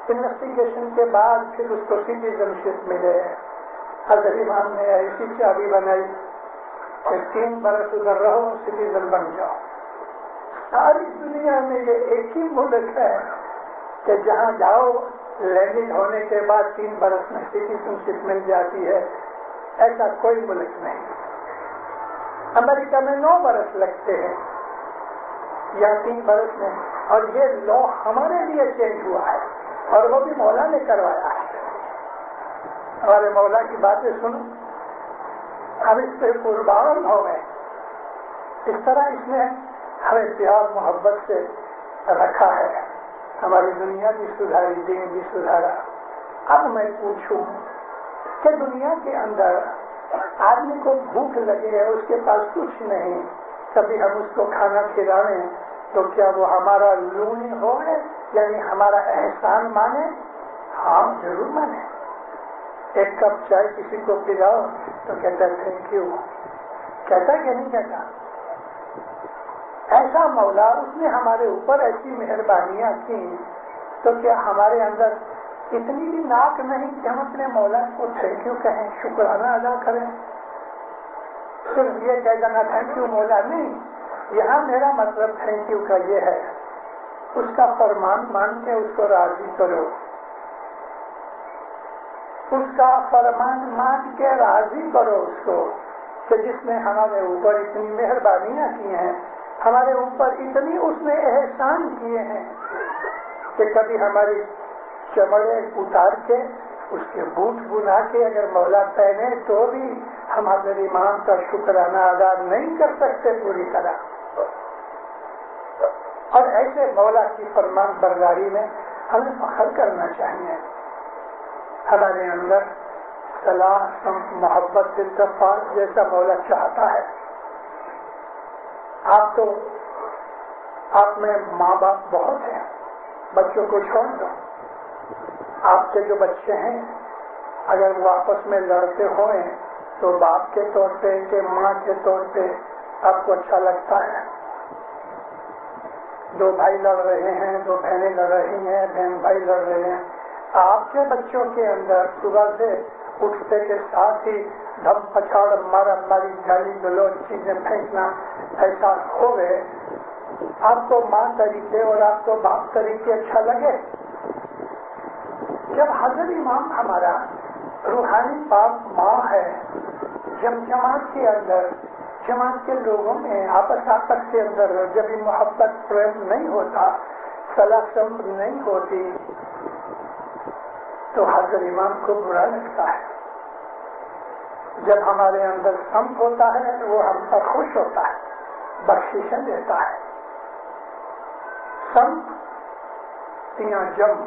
انویسٹیگیشن کے بعد پھر اس کو سٹیزن شپ ملے. حضرت امام نے ایسی چابی بنائی کہ 3 برس ادھر رہو, سٹیزن بن جاؤ. ساری دنیا میں یہ ایک ہی ملک ہے کہ جہاں جاؤ لینڈنگ ہونے کے بعد 3 برس میں سٹیزن شپ مل جاتی ہے. ایسا کوئی ملک نہیں. امریکہ میں 9 برس لگتے ہیں یا 3 برس میں, اور یہ لا ہمارے لیے چینج ہوا ہے اور وہ بھی مولا نے کروایا ہے. ہمارے مولا کی باتیں سنو, ہم اس پہ قربان ہو گئے. اس طرح اس نے ہمیں پیار محبت سے رکھا ہے. ہماری دنیا بھی سدھاری, دین بھی سدھارا. اب میں پوچھوں کہ دنیا کے اندر آدمی کو بھوک لگی ہے, اس کے پاس کچھ نہیں, کبھی ہم اس کو کھانا کھلائیں تو کیا وہ ہمارا لونی ہو گئے, یعنی ہمارا احسان مانے؟ ہاں ضرور مانے. 1 کپ چائے کسی کو پلاؤ تو کہتا ہے تھینک یو, کہتا کہ نہیں کہتا؟ ایسا مولا, اس نے ہمارے اوپر ایسی مہربانیاں کی تو کیا ہمارے اندر اتنی بھی ناک نہیں کہ ہم اپنے مولا کو تھینک یو کہیں, شکرانہ ادا کریں؟ صرف یہ کہہ دینا تھینک یو مولا نہیں. یہاں میرا مطلب تھینک یو کا یہ ہے, اس کا فرمان مان کے اس کو راضی کرو. اس کا فرمان مان کے راضی کرو اس کو کہ جس نے ہمارے اوپر اتنی مہربانیاں کی ہیں, ہمارے اوپر اتنی اس نے احسان کیے ہیں کہ کبھی ہماری چمڑے اتار کے اس کے بوٹ بنا کے اگر مولا پہنے تو بھی ہم حضرت امام کا شکرانہ ادا نہیں کر سکتے پوری طرح. اور ایسے مولا کی فرمان برداری میں ہمیں فخر کرنا چاہیے. ہمارے اندر صلاح، سمت، محبت، اتفاق جیسا مولا چاہتا ہے. آپ میں ماں باپ بہت ہیں، بچوں کو چھوڑ دو. آپ کے جو بچے ہیں اگر وہ آپس میں لڑتے ہوئے تو باپ کے طور پہ کہ ماں کے طور پہ آپ کو اچھا لگتا ہے. دو بھائی لڑ رہے ہیں، دو بہنیں لڑ رہی ہیں، بہن بھائی لڑ رہے ہیں، آپ کے بچوں کے اندر صبح سے اٹھتے کے ساتھ ہی دھم پچھاڑ، مارا ماری، گالی گلوچ، چیزیں پھینکنا ایسا ہو گئے، آپ کو ماں طریقے اور آپ کو باپ طریقے اچھا لگے؟ جب حضرت امام ہمارا روحانی باپ ماں ہے، جب جماعت کے اندر، جماعت کے لوگوں میں آپس کے اندر جب محبت پریم نہیں ہوتا، صلاح سمت نہیں ہوتی، تو حضرت امام کو برا لگتا ہے. جب ہمارے اندر سمت ہوتا ہے تو وہ ہم پر خوش ہوتا ہے، بخششیں دیتا ہے. سمت یا جم،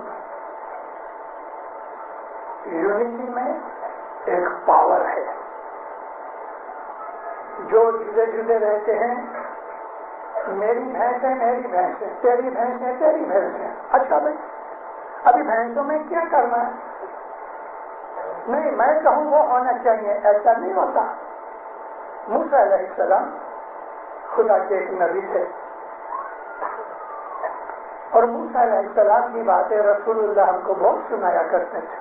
یونٹی میں ایک پاور ہے. جو جدے جدے رہتے ہیں، میری بھینس ہے میری بھینس ہے، تیری بھینس ہے تیری بھینس ہے. اچھا بھائی، ابھی بھینسوں میں کیا کرنا ہے؟ نہیں، میں کہوں وہ ہونا چاہیے، ایسا نہیں ہوتا. موسیٰ علیہ السلام خدا کے ایک نبی تھے، اور موسیٰ علیہ السلام کی باتیں رسول اللہ ہم کو بہت سنایا کرتے تھے.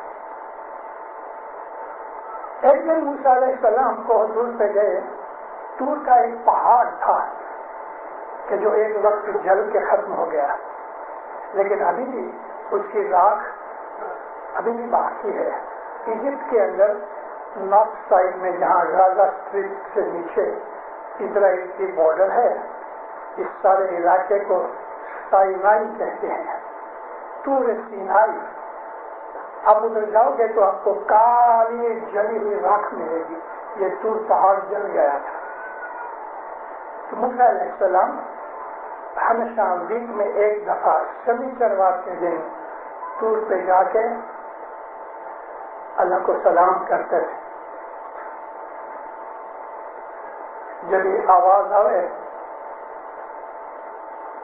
ایک دن موسیٰ علیہ السلام کو حضور پہ گئے. طور کا ایک پہاڑ تھا کہ جو ایک وقت جل کے ختم ہو گیا، لیکن ابھی بھی اس کی راکھ ابھی بھی باقی ہے. ایجپٹ کے اندر نارتھ سائڈ میں جہاں غازہ اسٹریٹ سے نیچے اسرائیل کی بارڈر ہے، اس سارے علاقے کو سینائی کہتے ہیں، طور سینائی. آپ ادھر جاؤ گے تو آپ کو کالی جلی ہوئی راکھ ملے گی. یہ طور پہاڑ جل گیا تھا. تو موسیٰ علیہ السلام ہمیشہ ویک میں ایک دفعہ شنیچروار کے دن طور پہ جا کے اللہ کو سلام کرتے تھے. جب یہ آواز آئے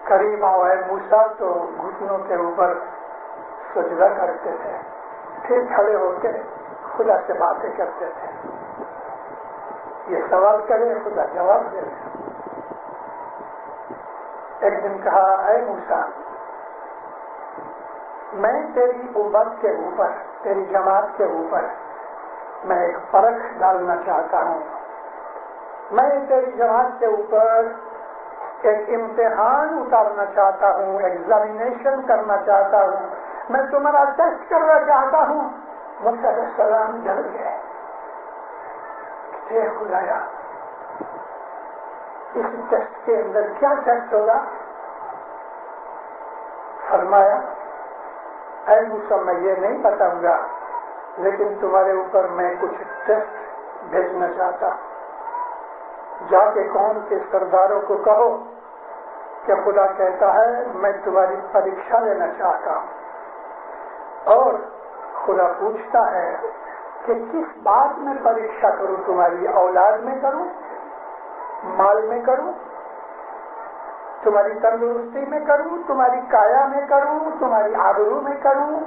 قریب آئے موسیٰ تو گھٹنوں کے اوپر سجدہ کرتے تھے، پھر کھڑے ہو کے خدا سے باتیں کرتے تھے. یہ سوال کرے خدا جواب دے. ایک دن کہا، اے موسیٰ، میں تیری امت کے اوپر، تیری جماعت کے اوپر میں ایک فرق ڈالنا چاہتا ہوں. میں تیری جماعت کے اوپر ایک امتحان اتارنا چاہتا ہوں، ایگزامینیشن کرنا چاہتا ہوں، میں تمہارا ٹیسٹ کرنا چاہتا ہوں. موسیٰ علیہ السلام ڈر گئے. اے خدایا، اس ٹیسٹ کے اندر کیا ٹیسٹ ہوگا؟ فرمایا، اے موسیٰ، میں یہ نہیں بتاؤں گا، لیکن تمہارے اوپر میں کچھ ٹیسٹ بھیجنا چاہتا ہوں. جا کے قوم کے سرداروں کو کہو کہ خدا کہتا ہے میں تمہاری پریکشا لینا چاہتا ہوں. اور خدا پوچھتا ہے کہ کس بات میں پریکشا کروں؟ تمہاری اولاد میں کروں، مال میں کروں، تمہاری تندرستی میں کروں، تمہاری کایا میں کروں، تمہاری آبرو میں کروں؟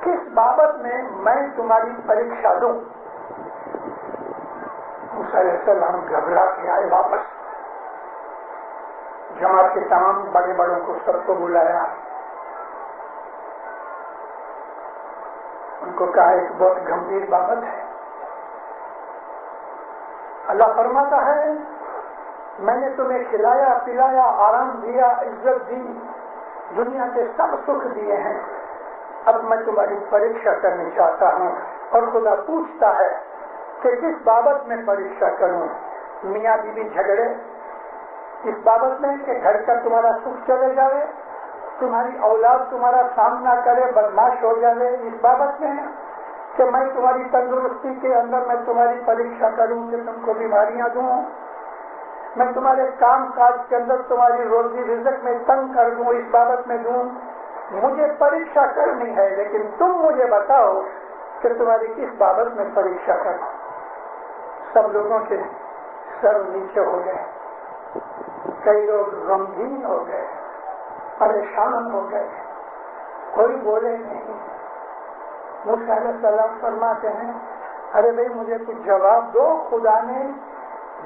کس بابت میں تمہاری پریکشا دوں؟ موسیٰ علیہ السلام گھبرا کے آئے واپس. جماعت کے تمام بڑے بڑوں کو سب کو بلایا. ان کو کہا ایک بہت گمبھیر بابت ہے. اللہ فرماتا ہے میں نے تمہیں کھلایا پلایا، آرام دیا، عزت دی، دنیا کے سب سکھ دیے ہیں. اب میں تمہاری پریکشا کرنی چاہتا ہوں. اور خدا پوچھتا ہے کہ کس بابت میں پریکشا کروں؟ میاں بیوی جھگڑے اس بابت میں کہ گھر کا تمہارا سکھ چلے جائے، تمہاری اولاد تمہارا سامنا کرے، بدماش ہو جائے، اس بابت میں؟ کہ میں تمہاری تندرستی کے اندر میں تمہاری پریکشا کروں کہ تم کو بیماریاں دوں، میں تمہارے کام کاج کے اندر تمہاری روزی رزق میں تنگ کر دوں، اس بابت میں دوں، مجھے پریکشا کرنی ہے، لیکن تم مجھے بتاؤ کہ تمہاری کس بابت میں پریکشا کروں۔ سب لوگوں کے سر نیچے ہو گئے، کئی لوگ غمگین ہو گئے، پریشان ہو گئے، کوئی بولے نہیں۔ موسیٰ علیہ السلام فرماتے ہیں ارے بھائی مجھے کچھ جواب دو، خدا نے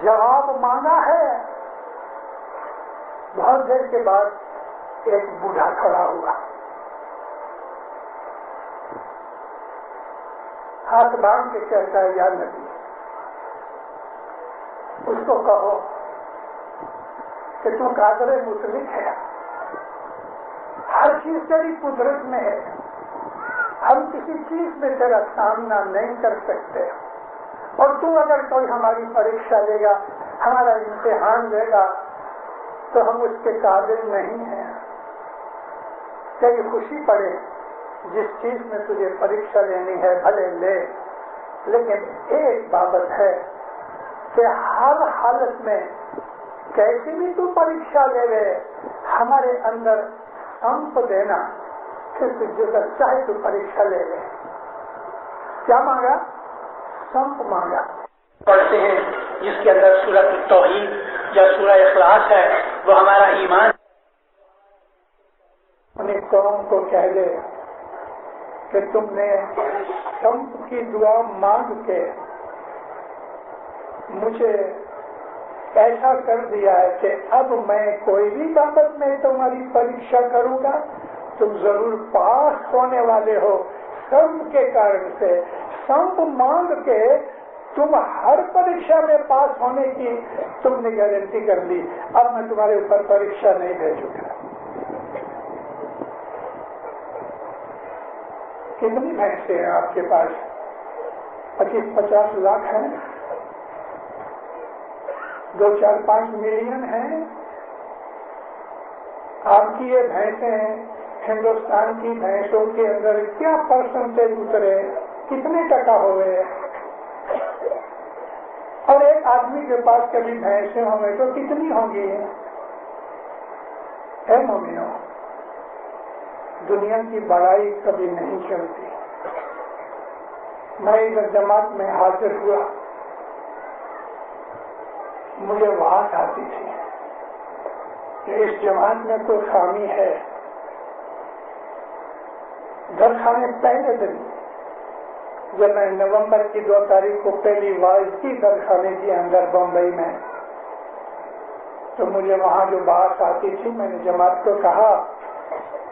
جواب مانگا ہے۔ بہت دیر کے بعد ایک بوڑھا کھڑا ہوا، ہاتھ باندھ کے کہتا ہے یا نبی، اس کو کہو کہ تو قادر مطلق ہے، ہر چیز تیری قدرت میں ہے، ہم کسی چیز میں تیرا سامنا نہیں کر سکتے، اور تو اگر کوئی ہماری پریکشا لے گا، ہمارا امتحان لے گا تو ہم اس کے قابل نہیں ہیں۔ تیری خوشی پڑے، جس چیز میں تجھے پریکشا لینی ہے بھلے لے، لیکن ایک بابت ہے کہ ہر حالت میں کیسی بھی تو پریکشا لے لے، ہمارے اندر سمپ دینا، پھر تجھے چاہے تو پریکشا لے لے۔ کیا مانگا؟ سمپ مانگا۔ پڑھتے ہیں جس کے اندر سورۃ التوحید یا سورہ اخلاص ہے، وہ ہمارا ایمان۔ انہیں قوم کو کہہ دے کہ تم نے سمپ کی دعا مانگ کے مجھے ایسا کر دیا ہے کہ اب میں کوئی بھی بابت میں تمہاری پریکشا کروں گا، تم ضرور پاس ہونے والے ہو سمپ کے کارن سے۔ سمپ مانگ کے تم ہر پریکشا میں پاس ہونے کی تم نے گارنٹی کر لی، اب میں تمہارے اوپر پریکشا نہیں بھیجوں گا۔ کتنی بھینسیں ہیں آپ کے پاس؟ 25-50 لاکھ ہیں، 2-4-5 ملین ہیں۔ آپ کی یہ بھینسیں ہندوستان کی بھینسوں کے اندر کیا پرسنٹیج اترے، کتنے ٹکا ہوئے؟ اور ایک آدمی کے پاس کبھی بھینسیں ہوں گے تو کتنی ہوں گی؟ اے مومنو، دنیا کی بڑائی کبھی نہیں چلتی۔ میں ادھر جماعت میں حاضر ہوا، مجھے بات آتی تھی کہ اس جماعت میں کوئی خامی ہے۔ درخانے پہلے دن جب میں نومبر کی 2 تاریخ کو پہلی واعظ کی درخانے کے اندر بمبئی میں، تو مجھے وہاں جو بات آتی تھی، میں نے جماعت کو کہا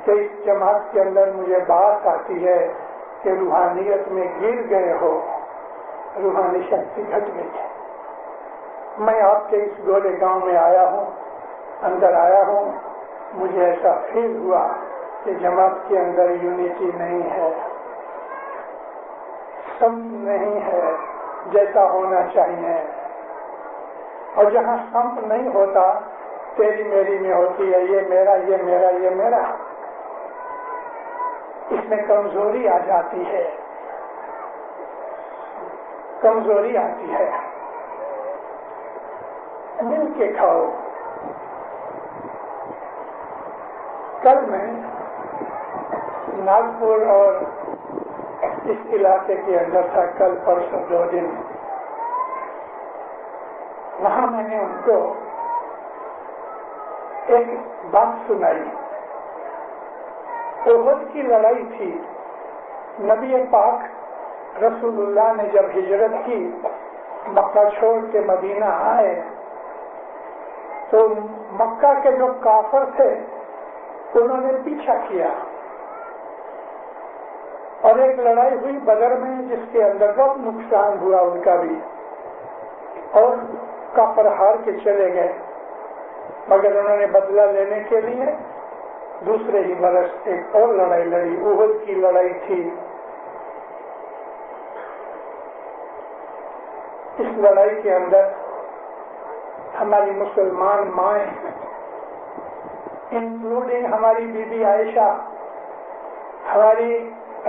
کہ اس جماعت کے اندر مجھے بات آتی ہے کہ روحانیت میں گر گئے ہو، روحانی شکتی گھٹ گئی ہے۔ میں آپ کے اس گولے گاؤں میں آیا ہوں، اندر آیا ہوں، مجھے ایسا فیل ہوا کہ جماعت کے اندر یونیٹی نہیں ہے، سم نہیں ہے جیسا ہونا چاہیے، اور جہاں سمپ نہیں ہوتا تیری میری میں ہوتی ہے، یہ میرا یہ میرا یہ میرا، اس میں کمزوری آ جاتی ہے، کمزوری آتی ہے۔ مل کے کھاؤ۔ کل میں ناگپور اور اس علاقے کے اندر تھا، کل پرسوں 2 دن، وہاں میں نے ان کو ایک بات سنائی۔ احد کی لڑائی تھی، نبی پاک رسول اللہ نے جب ہجرت کی، مکہ چھوڑ کے مدینہ آئے تو مکہ کے جو کافر تھے انہوں نے پیچھا کیا، اور ایک لڑائی ہوئی بدر میں جس کے اندر بہت نقصان ہوا ان کا بھی، اور کافر ہار کے چلے گئے، مگر انہوں نے بدلہ لینے کے لیے دوسرے ہی برس ایک اور لڑائی لڑی، احد کی لڑائی تھی۔ اس لڑائی کے اندر ہماری مسلمان مائیں، انکلوڈنگ ہماری بی بی عائشہ، ہماری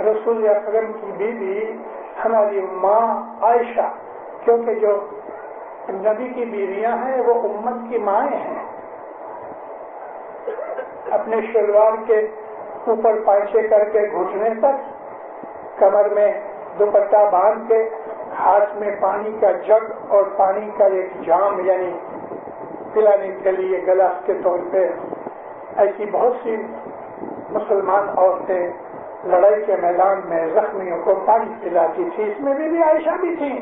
رسول اکرم کی بیوی ہماری ماں عائشہ، کیونکہ جو نبی کی بیویاں ہیں وہ امت کی مائیں ہیں، اپنے شلوار کے اوپر پائچے کر کے گھٹنے تک، کمر میں دوپٹہ باندھ کے، ہاتھ میں پانی کا جگ اور پانی کا ایک جام یعنی پلانے کے لیے گلاس کے طور پہ، ایسی بہت سی مسلمان عورتیں لڑائی کے میدان میں زخمیوں کو پانی پلاتی تھی، اس میں بھی عائشہ بھی تھی۔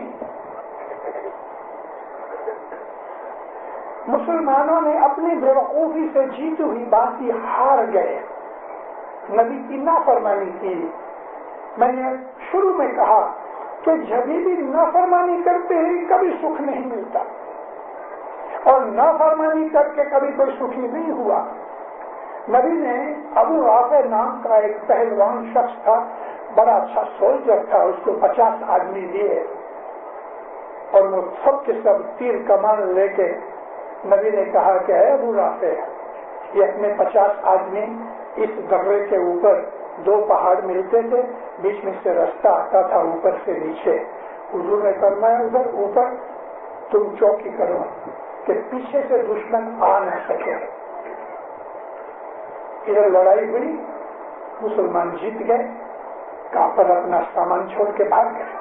مسلمانوں نے اپنی بیوقوفی سے جیتی ہوئی باتی ہار گئے، نبی کی نافرمانی کی۔ میں نے شروع میں کہا کہ جب بھی نافرمانی کرتے ہیں کبھی سکھ نہیں ملتا، اور نافرمانی کر کے کبھی کوئی سکھی نہیں ہوا۔ نبی نے ابو رافع نام کا ایک پہلوان شخص تھا، بڑا اچھا سولجر تھا، اس کو 50 آدمی دیے اور وہ سب کے سب تیر کمان لے کے نبی نے کہا کہ اے ابو رافع، یہ اپنے 50 آدمی اس درے کے اوپر 2 پہاڑ ملتے تھے، بیچ میں سے راستہ آتا تھا اوپر سے نیچے۔ حضور نے فرمایا ادھر اوپر تم چوکی کرو کہ پیچھے سے دشمن آ نہ سکے۔ ادھر لڑائی ہوئی، مسلمان جیت گئے، کافر اپنا سامان چھوڑ کے بھاگ گئے۔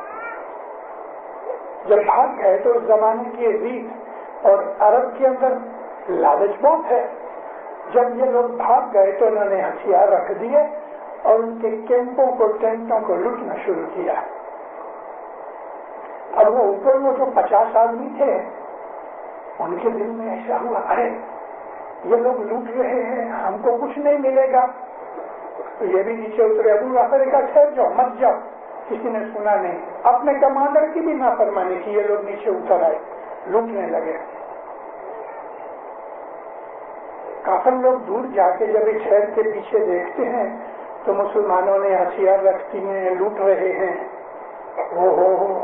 جب بھاگ گئے تو اس زمانے کی ریت اور عرب کے اندر لالچ بہت ہے، جب یہ لوگ بھاگ گئے تو انہوں نے ہتھیار رکھ دیے اور ان کے کیمپوں کو ٹینٹوں کو لوٹنا شروع کیا۔ اب وہ اوپر وہ جو 50 آدمی تھے ان کے دل میں ایسا ہوا، ارے یہ لوگ لوٹ رہے ہیں، ہم کو کچھ نہیں ملے گا، تو یہ بھی نیچے اترے۔ ابو رافع کا ٹھہر جاؤ، مت جاؤ، کسی نے سنا نہیں، اپنے کمانڈر کی بھی نافرمانی کی، یہ لوگ نیچے اتر آئے، لوٹنے لگے۔ کافر لوگ دور جا کے جب اس شہر کے پیچھے دیکھتے ہیں تو مسلمانوں نے ہتھیار رکھتی ہیں، لوٹ رہے ہیں۔ ہو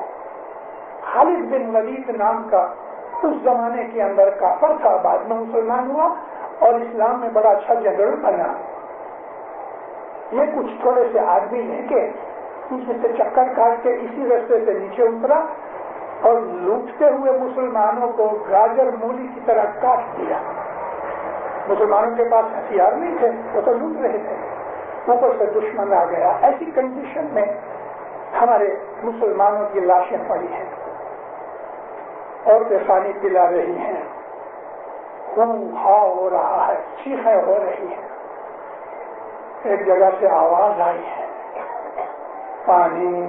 خالد بن ولید نام کا اس زمانے کے اندر کافر تھا، بعد میں مسلمان ہوا اور اسلام میں بڑا اچھا جنرل بنا۔ یہ کچھ تھوڑے سے آدمی لے کے پیچھے سے چکر کاٹ کے اسی راستے سے نیچے اترا اور لوٹتے ہوئے مسلمانوں کو گاجر مولی کی طرح کاٹ دیا۔ مسلمانوں کے پاس ہتھیار نہیں تھے، وہ تو لوٹ رہے تھے، اوپر سے دشمن آ گیا۔ ایسی کنڈیشن میں ہمارے مسلمانوں کی لاشیں پڑی ہیں، عورتیں پانی پلا رہی ہیں، خون ہا ہو رہا ہے، چیخیں ہو رہی ہیں۔ ایک جگہ سے آواز آئی ہے، پانی۔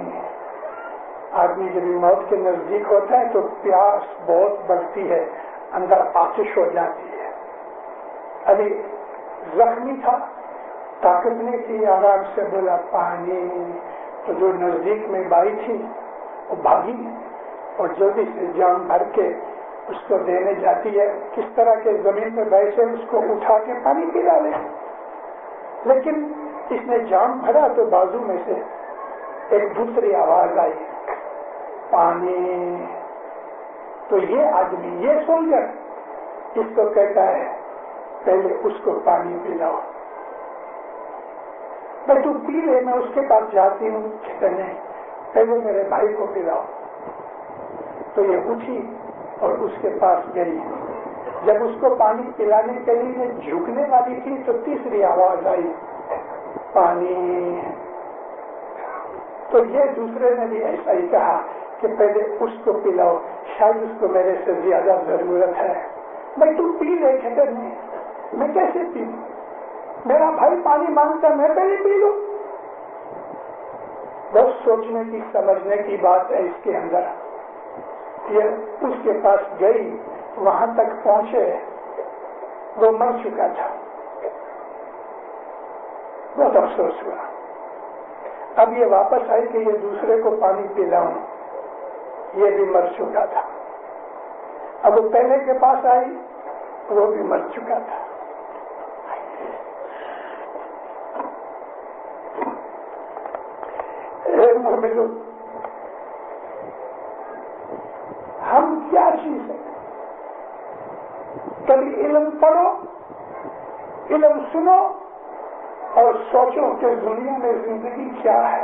آدمی جب موت کے نزدیک ہوتا ہے تو پیاس بہت بڑھتی ہے، اندر آتش ہو جاتی ہے۔ ابھی زخمی تھا، طاقت نہیں تھی، آرام سے بولا پانی۔ تو جو نزدیک میں بائی تھی وہ بھاگی اور جلدی سے جام بھر کے اس کو دینے جاتی ہے، کس طرح کے زمین پہ بیٹھے اس کو اٹھا کے پانی پلا لے۔ لیکن اس نے جام بھرا تو بازو میں سے ایک دوسری آواز آئی، پانی۔ تو یہ آدمی، یہ سولجر اس کو کہتا ہے پہلے اس کو پانی پلاؤ۔ میں تو پی لے، میں اس کے پاس جاتی ہوں، کہتے نہیں، پہلے میرے بھائی کو پلاؤ۔ تو یہ اٹھی اور اس کے پاس گئی۔ جب اس کو پانی پلانے کے لیے جھکنے والی تھی تو تیسری آواز آئی، پانی۔ تو یہ دوسرے نے بھی ایسا ہی کہا کہ پہلے اس کو پلاؤ، شاید اس کو میرے سے زیادہ ضرورت ہے۔ میں تو پی لے، کہتے نہیں، میں کیسے پیوں، میرا بھائی پانی مانگتا میں پہلے پی لوں۔ بہت سوچنے کی سمجھنے کی بات ہے اس کے اندر۔ یہ اس کے پاس گئی، وہاں تک پہنچے، وہ مر چکا تھا، بہت افسوس ہوا۔ اب یہ واپس آئی کہ یہ دوسرے کو پانی پلاؤں، یہ بھی مر چکا تھا۔ اب وہ پہلے کے پاس آئی، وہ بھی مر چکا تھا۔ مومنوں، ہم کیا چیز ہے؟ کبھی علم پڑھو، علم سنو اور سوچو کہ دنیا میں زندگی کیا ہے۔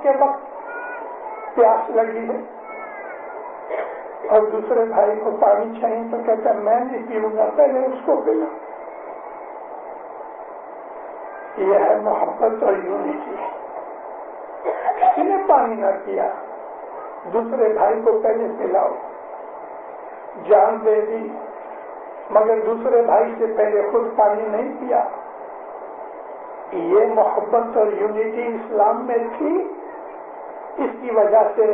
کے وقت پیاس لگی ہے اور دوسرے بھائی کو پانی چاہیے تو کہتا ہے میں نہیں پیوں گا، پہلے اس کو پلا۔ یہ ہے محبت اور یونٹی۔ کسی نے پانی نہ پیا، دوسرے بھائی کو پہلے پلاؤ، جان دے دی مگر دوسرے بھائی سے پہلے خود پانی نہیں پیا۔ یہ محبت اور یونٹی اسلام میں تھی۔ اس کی وجہ سے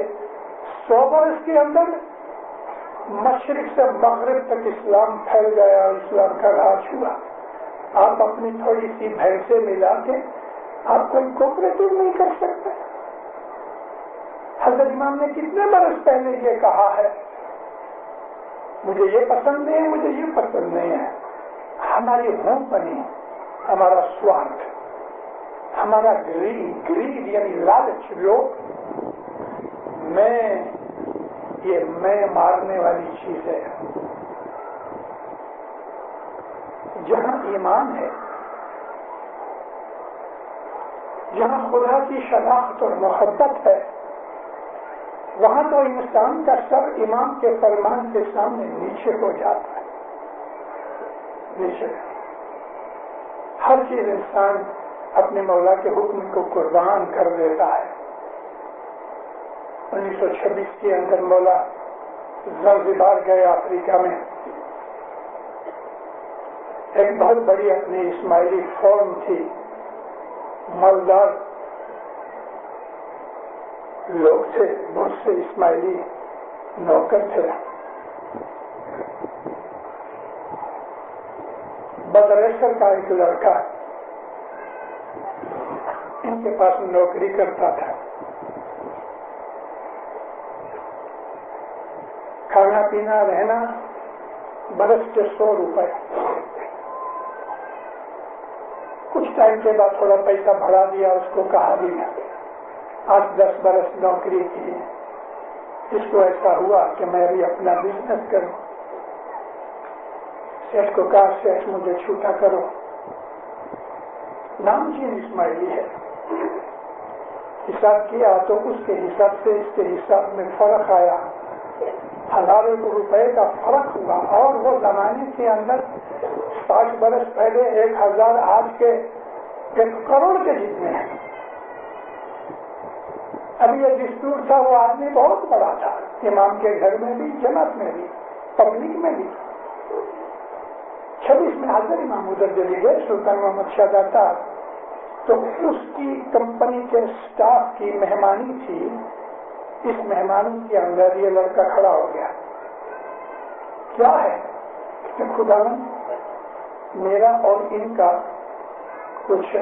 100 برس کے اندر مشرق سے مغرب تک اسلام پھیل گیا اور اسلام کا راج ہوا۔ آپ اپنی تھوڑی سی بھینسیں ملا کے آپ کوئی کوپریٹو نہیں کر سکتے۔ حضرت امام نے کتنے برس پہلے یہ کہا ہے مجھے یہ پسند نہیں ہے، مجھے یہ پسند نہیں ہے۔ ہماری ہوں بنی، ہمارا سوارتھ، ہمارا گریڈ یعنی لالچ، میں مارنے والی چیز ہے۔ جہاں ایمان ہے، جہاں خدا کی شناخت اور محبت ہے، وہاں تو انسان کا سر امام کے فرمان کے سامنے نیچے ہو جاتا ہے، نیچے۔ ہر چیز انسان اپنے مولا کے حکم کو قربان کر دیتا ہے۔ 1926 کے اندر مولا زنزبار گئے افریقہ میں، ایک بہت بڑی اپنی اسماعیلی فارم تھی، مالدار لوگ تھے، بہت سے اسماعیلی نوکر تھے۔ بدریسر کا ایک لڑکا ان کے پاس نوکری کرتا تھا، کھانا پینا رہنا برس کے 100 روپے۔ کچھ ٹائم کے بعد تھوڑا پیسہ بڑھا دیا، اس کو کہا دیا 8-10 برس نوکری کی، اس کو ایسا ہوا کہ میں بھی اپنا بزنس کروں۔ سیٹ کو کہا سیٹ مجھے چھوٹا کرو، نام جی اسماعیلی ہے۔ حساب کیا تو اس کے حساب سے اس کے حساب میں فرق آیا، ہزاروں روپے کا فرق ہوا۔ اور وہ زمانے کے اندر 60 برس پہلے 1000 آج کے 1 کروڑ کے جتنے ہیں۔ اب یہ دستور تھا، وہ آدمی بہت بڑا تھا، امام کے گھر میں بھی، جماعت میں بھی، پبلک میں بھی۔ 26 میں حضرت امام ادھر چلے گئے، سلطان محمد شاہ داتا، تو اس کی کمپنی کے سٹاف کی مہمانی تھی۔ اس مہمانی کے اندر یہ لڑکا کھڑا ہو گیا، کیا ہے کہ خدا میرا اور ان کا کچھ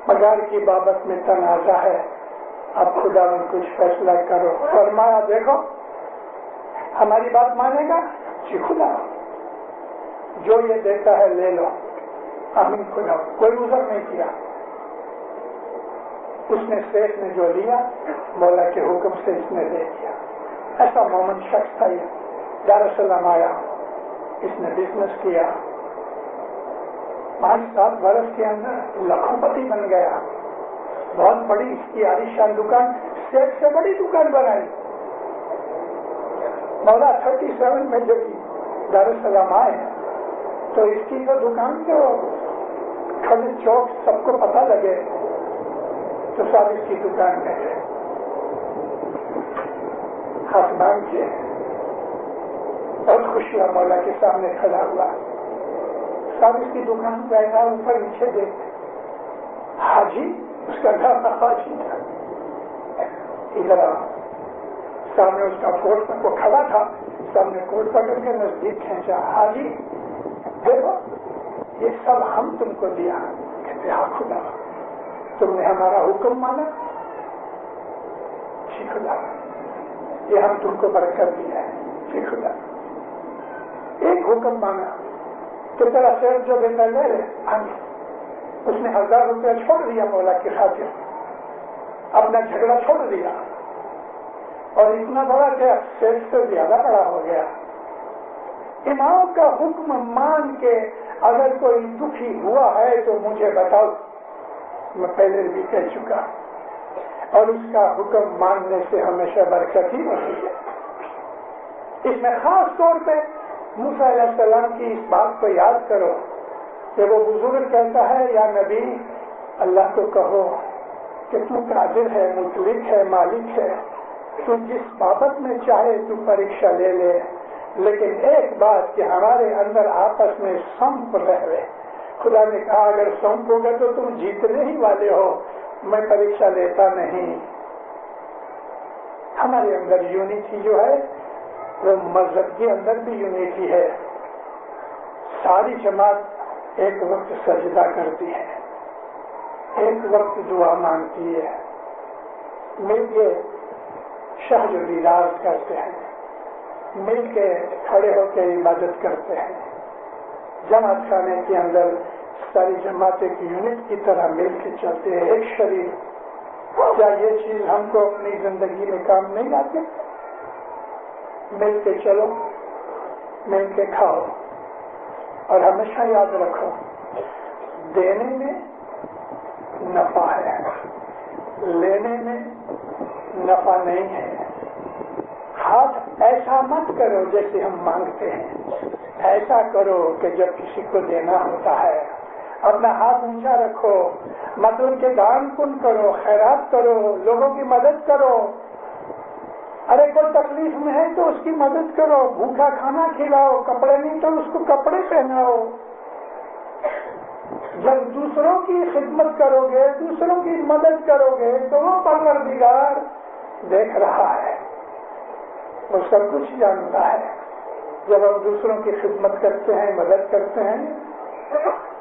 پگار کی بابت میں تنازع ہے، اب خدا میں کچھ فیصلہ کرو۔ فرمایا دیکھو ہماری بات مانے گا؟ جی خدا جو یہ دیتا ہے لے لو، آمین خدا۔ کوئی عذر نہیں کیا، اس نے سیٹ نے جو لیا مولا کے حکم سے اس نے دے دیا۔ ایسا مومن شخص تھا، یہ دار السلام آیا، اس نے بزنس کیا، 5-7 برس کے اندر لاکھوں پتی بن گیا، بہت بڑی اس کی عالیشان دکان، سیٹ سے بڑی دکان بنائی۔ مولا 37 میں جب دار السلام آئے تو اس کی جو دکان جو کھڑے چوک سب کو پتہ لگے تو سب اس کی دکان میں گئے، ہاتھ مانگ کے بہت خوش ہوا، مولا کے سامنے کھڑا ہوا، سب اس کی دکان پہ آئے، اوپر نیچے دیکھتے، حاجی اس کا گھر کا حاجی تھا، ادھر سامنے اس کا کوٹ پر وہ کھڑا تھا، سامنے کوٹ پکڑ کے نزدیک کھینچا، حاجی دیکھو یہ سب ہم تم کو دیا۔ کہتے ہاں خدا تم نے ہمارا حکم مانا؟ جی خدا یہ ہم تم کو برکت دیا ہے۔ جی خدا ایک حکم مانا کہ تیرا شہر جو دیتا لے لے۔ اس نے 1000 روپیہ چھوڑ دیا مولا کی خاطر، اپنا جھگڑا چھوڑ دیا، اور اتنا بڑا کہ شہر سے زیادہ بڑا ہو گیا۔ امام کا حکم مان کے اگر کوئی دکھی ہوا ہے تو مجھے بتاؤ، میں پہلے بھی کہہ چکا، اور اس کا حکم ماننے سے ہمیشہ برکت ہی ہوتی ہے۔ اس میں خاص طور پہ موسیٰ علیہ السلام کی اس بات کو یاد کرو کہ وہ بزرگ کہتا ہے یا نبی اللہ کو کہو کہ تو قادر ہے، مطلق ہے، مالک ہے، تو جس بابت میں چاہے تو پریکشا لے لے، لیکن ایک بات کہ ہمارے اندر آپس میں سمپ رہے۔ خدا نے کہا اگر سمپ ہوگا تو تم جیتنے ہی والے ہو، میں پریکشا لیتا نہیں۔ ہمارے اندر یونیٹی جو ہے وہ مذہب کے اندر بھی یونیٹی ہے۔ ساری جماعت ایک وقت سجدہ کرتی ہے، ایک وقت دعا مانگتی ہے، مل کے شہر ریاض کرتے ہیں، مل کے کھڑے ہو کے عبادت کرتے ہیں۔ جماعت خانے کے اندر ساری جماعت ایک یونٹ کی طرح مل کے چلتے ہیں، ایک شریر۔ کیا یہ چیز ہم کو اپنی زندگی میں کام نہیں آتی؟ مل کے چلو، مل کے کھاؤ، اور ہمیشہ یاد رکھو دینے میں نفع ہے، لینے میں نفع نہیں ہے۔ ہاتھ ایسا مت کرو جیسے ہم مانگتے ہیں، ایسا کرو کہ جب کسی کو دینا ہوتا ہے اپنا ہاتھ اونچا رکھو، مطلب کہ دان پن کرو، خیرات کرو، لوگوں کی مدد کرو۔ ارے کوئی تکلیف میں ہے تو اس کی مدد کرو، بھوکا کھانا کھلاؤ، کپڑے نہیں تو اس کو کپڑے پہناؤ۔ جب دوسروں کی خدمت کرو گے، دوسروں کی مدد کرو گے تو وہ پروردگار دیکھ رہا ہے، وہ سب کچھ جانتا ہے۔ جب ہم دوسروں کی خدمت کرتے ہیں، مدد کرتے ہیں،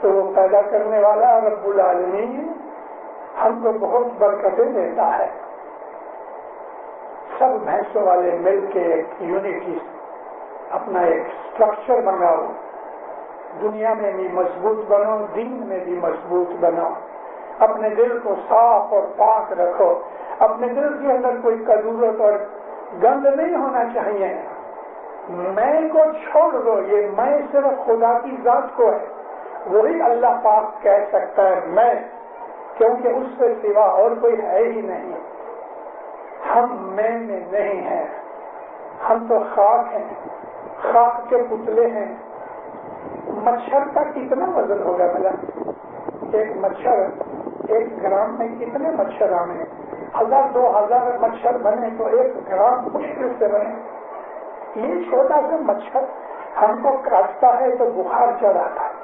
تو وہ پیدا کرنے والا رب العالمین ہم کو بہت برکتیں دیتا ہے۔ سب بھینسوں والے مل کے ایک یونٹی اپنا ایک اسٹرکچر بناؤ، دنیا میں بھی مضبوط بنو، دین میں بھی مضبوط بنو۔ اپنے دل کو صاف اور پاک رکھو، اپنے دل کے اندر کوئی کدورت اور گند نہیں ہونا چاہیے۔ میں کو چھوڑ دو، یہ میں صرف خدا کی ذات کو ہے، وہی اللہ پاک کہہ سکتا ہے میں، کیونکہ اس سے سوا اور کوئی ہے ہی نہیں۔ ہم میں نہیں ہیں، ہم تو خاک ہیں، خاک کے پتلے ہیں۔ مچھر کا کتنا وزن ہوگا بھلا؟ ایک مچھر 1 گرام میں کتنے مچھر آنے؟ 1000-2000 مچھر بنے تو 1 گرام مشکل سے بنے۔ یہ چھوٹا سا مچھر ہم کو کاٹتا ہے تو بخار چڑھاتا ہے،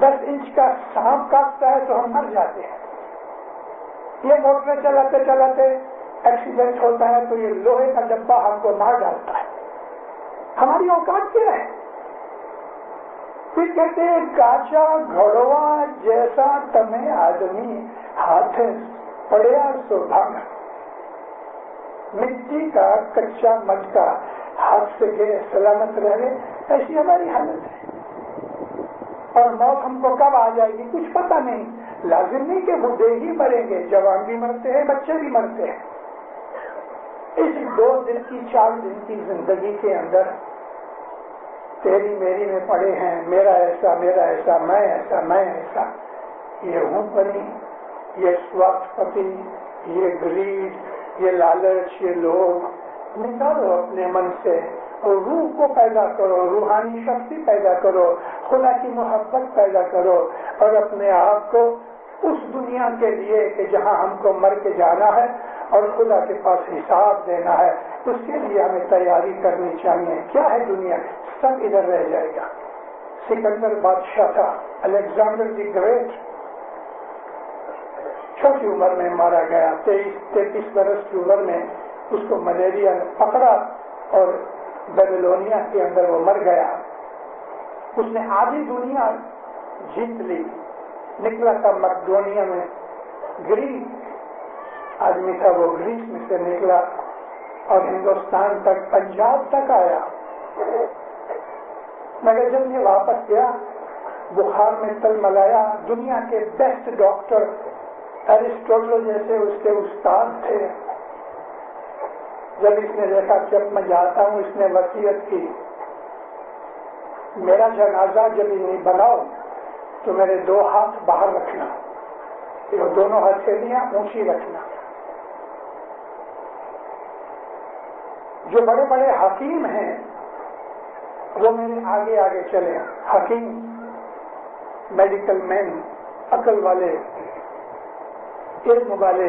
10 انچ کا سانپ کاٹتا ہے تو ہم مر جاتے ہیں۔ یہ موٹر چلاتے چلاتے ایکسیڈنٹ ہوتا ہے تو یہ لوہے کا ڈبہ ہم کو مار ڈالتا ہے۔ ہماری اوقات کیا ہے؟ پھر کہتے ہیں کاچا گھڑوا جیسا تمہیں آدمی ہاتھ پڑیا سو بھاگا۔ مٹی کا کچا مٹکا ہاتھ سے گئے سلامت رہے، ایسی ہماری حالت ہے۔ اور موت ہم کو کب آ جائے گی کچھ پتہ نہیں۔ لازم نہیں کہ بوڑھے ہی مریں گے، جوان بھی مرتے ہیں، بچے بھی مرتے ہیں۔ اس 2 دن کی 4 دن کی زندگی کے اندر تیری میری میں پڑے ہیں، میرا ایسا، میرا ایسا، میں ایسا، میں ایسا۔ یہ ہوں بنی، یہ سوارتھ پتی، یہ گریڈ، یہ لالچ، یہ لوگ نکالو اپنے من سے، اور روح کو پیدا کرو، روحانی شکتی پیدا کرو، خدا کی محبت پیدا کرو، اور اپنے آپ کو اس دنیا کے لیے کہ جہاں ہم کو مر کے جانا ہے اور خدا کے پاس حساب دینا ہے، اس کے لیے ہمیں تیاری کرنی چاہیے۔ کیا ہے دنیا؟ سب ادھر رہ جائے گا۔ سکندر بادشاہ تھا، الیگزینڈر دی گریٹ، چھوٹی عمر میں مارا گیا، 23-33 برس کی عمر میں اس کو ملیریا نے پکڑا اور بیبلونیا کے اندر وہ مر گیا۔ اس نے آدھی دنیا جیت لی، نکلا تھا مقدونیا میں، گریس آدمی تھا وہ، گریس میں سے نکلا اور ہندوستان تک، پنجاب تک آیا، مگر جب یہ واپس گیا بخار میں تل ملایا۔ دنیا کے بیسٹ ڈاکٹر ایرسٹوٹل جیسے اس کے استاد تھے۔ جب اس نے دیکھا جب میں جاتا ہوں، اس نے وصیت کی میرا جنازہ جب نہیں بناؤ تو میرے 2 ہاتھ باہر رکھنا، یہ دونوں ہتھیلیاں اونچی رکھنا. جو بڑے بڑے حکیم ہیں وہ میرے آگے آگے چلے. حکیم میڈیکل مین، عقل والے، علم والے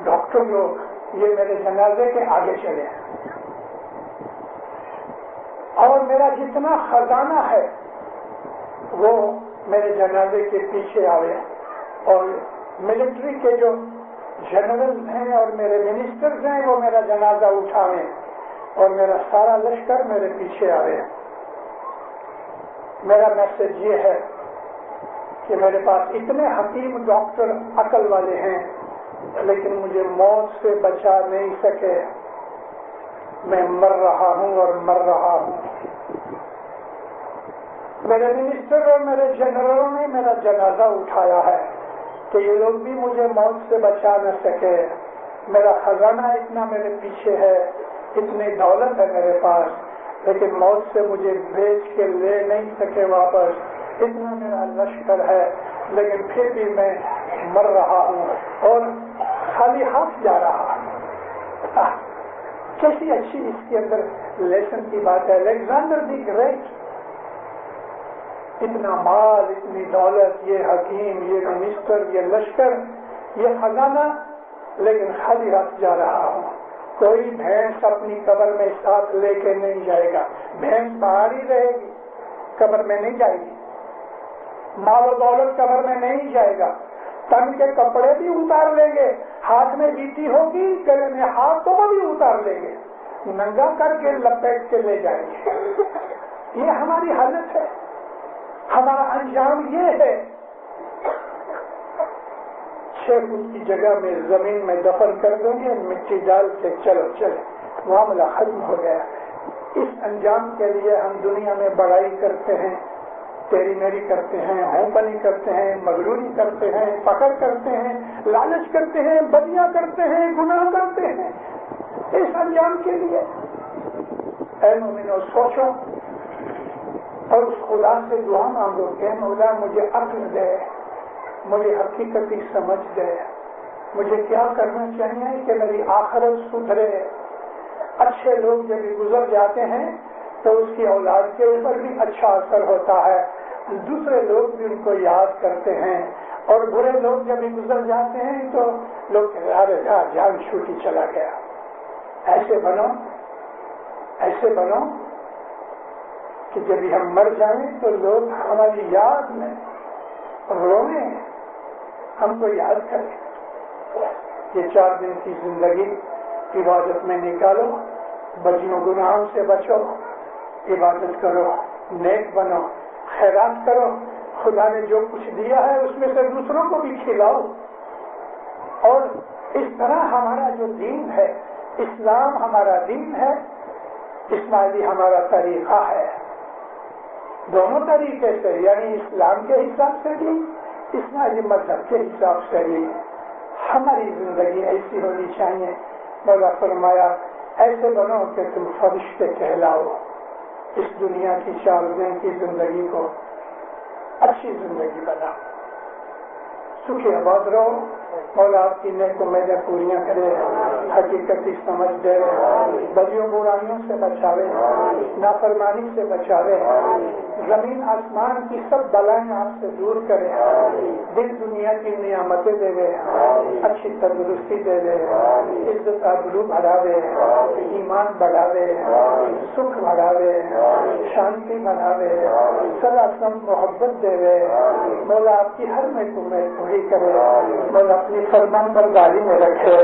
ڈاکٹر لوگ یہ میرے جنازے کے آگے چلے. اور میرا جتنا خزانہ ہے وہ میرے جنازے کے پیچھے آوے. اور ملٹری کے جو جنرل ہیں اور میرے منسٹرز ہیں وہ میرا جنازہ اٹھاویں اور میرا سارا لشکر میرے پیچھے آوے. میرا میسج یہ ہے کہ میرے پاس اتنے حکیم ڈاکٹر عقل والے ہیں لیکن مجھے موت سے بچا نہیں سکے. میں مر رہا ہوں اور مر رہا ہوں. میرے منسٹر اور میرے جنرلوں نے میرا جنازہ اٹھایا ہے کہ یہ لوگ بھی مجھے موت سے بچا نہ سکے. میرا خزانہ اتنا میرے پیچھے ہے، اتنی دولت ہے میرے پاس، لیکن موت سے مجھے بیچ کے لے نہیں سکے واپس. اتنا میرا لشکر ہے لیکن پھر بھی میں مر رہا ہوں اور خالی ہاتھ جا رہا ہوں. کیسی اچھی اس کے اندر لیسن کی بات ہے. الیگزینڈر دی گریٹ، اتنا مال، اتنی دولت، یہ حکیم، یہ منسٹر، یہ لشکر، یہ خزانہ، لیکن خالی ہاتھ جا رہا ہوں. کوئی بھینس اپنی قبر میں ساتھ لے کے نہیں جائے گا. بھینس باہر ہی رہے گی، قبر میں نہیں جائے گی. مال و دولت قبر میں نہیں جائے گا. تن کے کپڑے بھی اتار لیں گے، ہاتھ میں بیٹی ہوگی، گلے میں ہاتھ وہ بھی اتار لیں گے، ننگا کر کے لپیٹ کے لے جائیں گے. یہ ہماری حالت ہے، ہمارا انجام یہ ہے. 6 فٹ کی جگہ میں زمین میں دفن کر دیں گے، مٹی ڈال کے چلو چلے، معاملہ ختم ہو گیا. اس انجام کے لیے ہم دنیا میں بڑائی کرتے ہیں، تیری میری کرتے ہیں، ہوں پنی کرتے ہیں، مغروری کرتے ہیں، فخر کرتے ہیں، لالچ کرتے ہیں، بدیاں کرتے ہیں، گناہ کرتے ہیں اس انجام کے لیے. اے مومنو سوچو اور اس خدا سے دعا مانگو کہ مولا مجھے عقل دے، مجھے حقیقتی سمجھ دے، مجھے کیا کرنا چاہیے کہ میری آخرت سدھرے. اچھے لوگ جب گزر جاتے ہیں تو اس کی اولاد کے اوپر بھی اچھا اثر ہوتا ہے، دوسرے لوگ بھی ان کو یاد کرتے ہیں. اور برے لوگ جب گزر جاتے ہیں تو لوگ جان چھوٹی چلا گیا. ایسے بنو کہ جب ہم مر جائیں تو لوگ ہماری یاد میں رونے، ہم کو یاد کریں. یہ 4 دن کی زندگی عبادت میں نکالو، بدیوں گناہوں سے بچو، عبادت کرو، نیک بنو، خیرات کرو. خدا نے جو کچھ دیا ہے اس میں سے دوسروں کو بھی کھلاؤ. اور اس طرح ہمارا جو دین ہے، اسلام ہمارا دین ہے، اسماعیلی ہمارا طریقہ ہے. دونوں طریقے سے، یعنی اسلام کے حساب سے بھی، اسماعیلی مذہب کے حساب سے بھی ہماری زندگی ایسی ہونی چاہیے. مولا فرمایا ایسے بنو کہ تم فرشتے کہلاؤ. اس دنیا کی 4 دن کی زندگی کو اچھی زندگی بنا، سکھی آباد رہو. مولا آپ کی نیک امیدیں پوریاں کرے، حقیقتی سمجھ دے، بدیوں برائیوں سے بچاوے، نافرمانی سے بچاوے، زمین آسمان کی سب بلائیں آپ سے دور کرے، دل دنیا کی نعمتیں دے دے، اچھی تندرستی دے دے، عزت آبرو بڑھاوے، ایمان بڑھاوے، سکھ بڑھاوے، شانتی بڑھاوے، سلاسم محبت دے دے. مولا آپ کی ہر محکومیں پوری کرے. مولا اپنی فرمان برداری میں رکھے.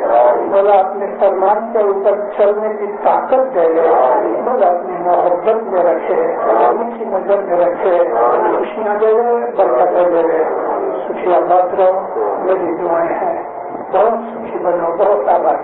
مولا اپنے فرمان کے اوپر چلنے کی طاقت دے دے. مولا اپنی محبت میں رکھے، اچھی نظر میں رکھے، خوشیاں دے دے، برکتیں دے دے. سکھی آباد رہو، میری دعائیں ہیں. بہت سکھی بنو، بہت آباد.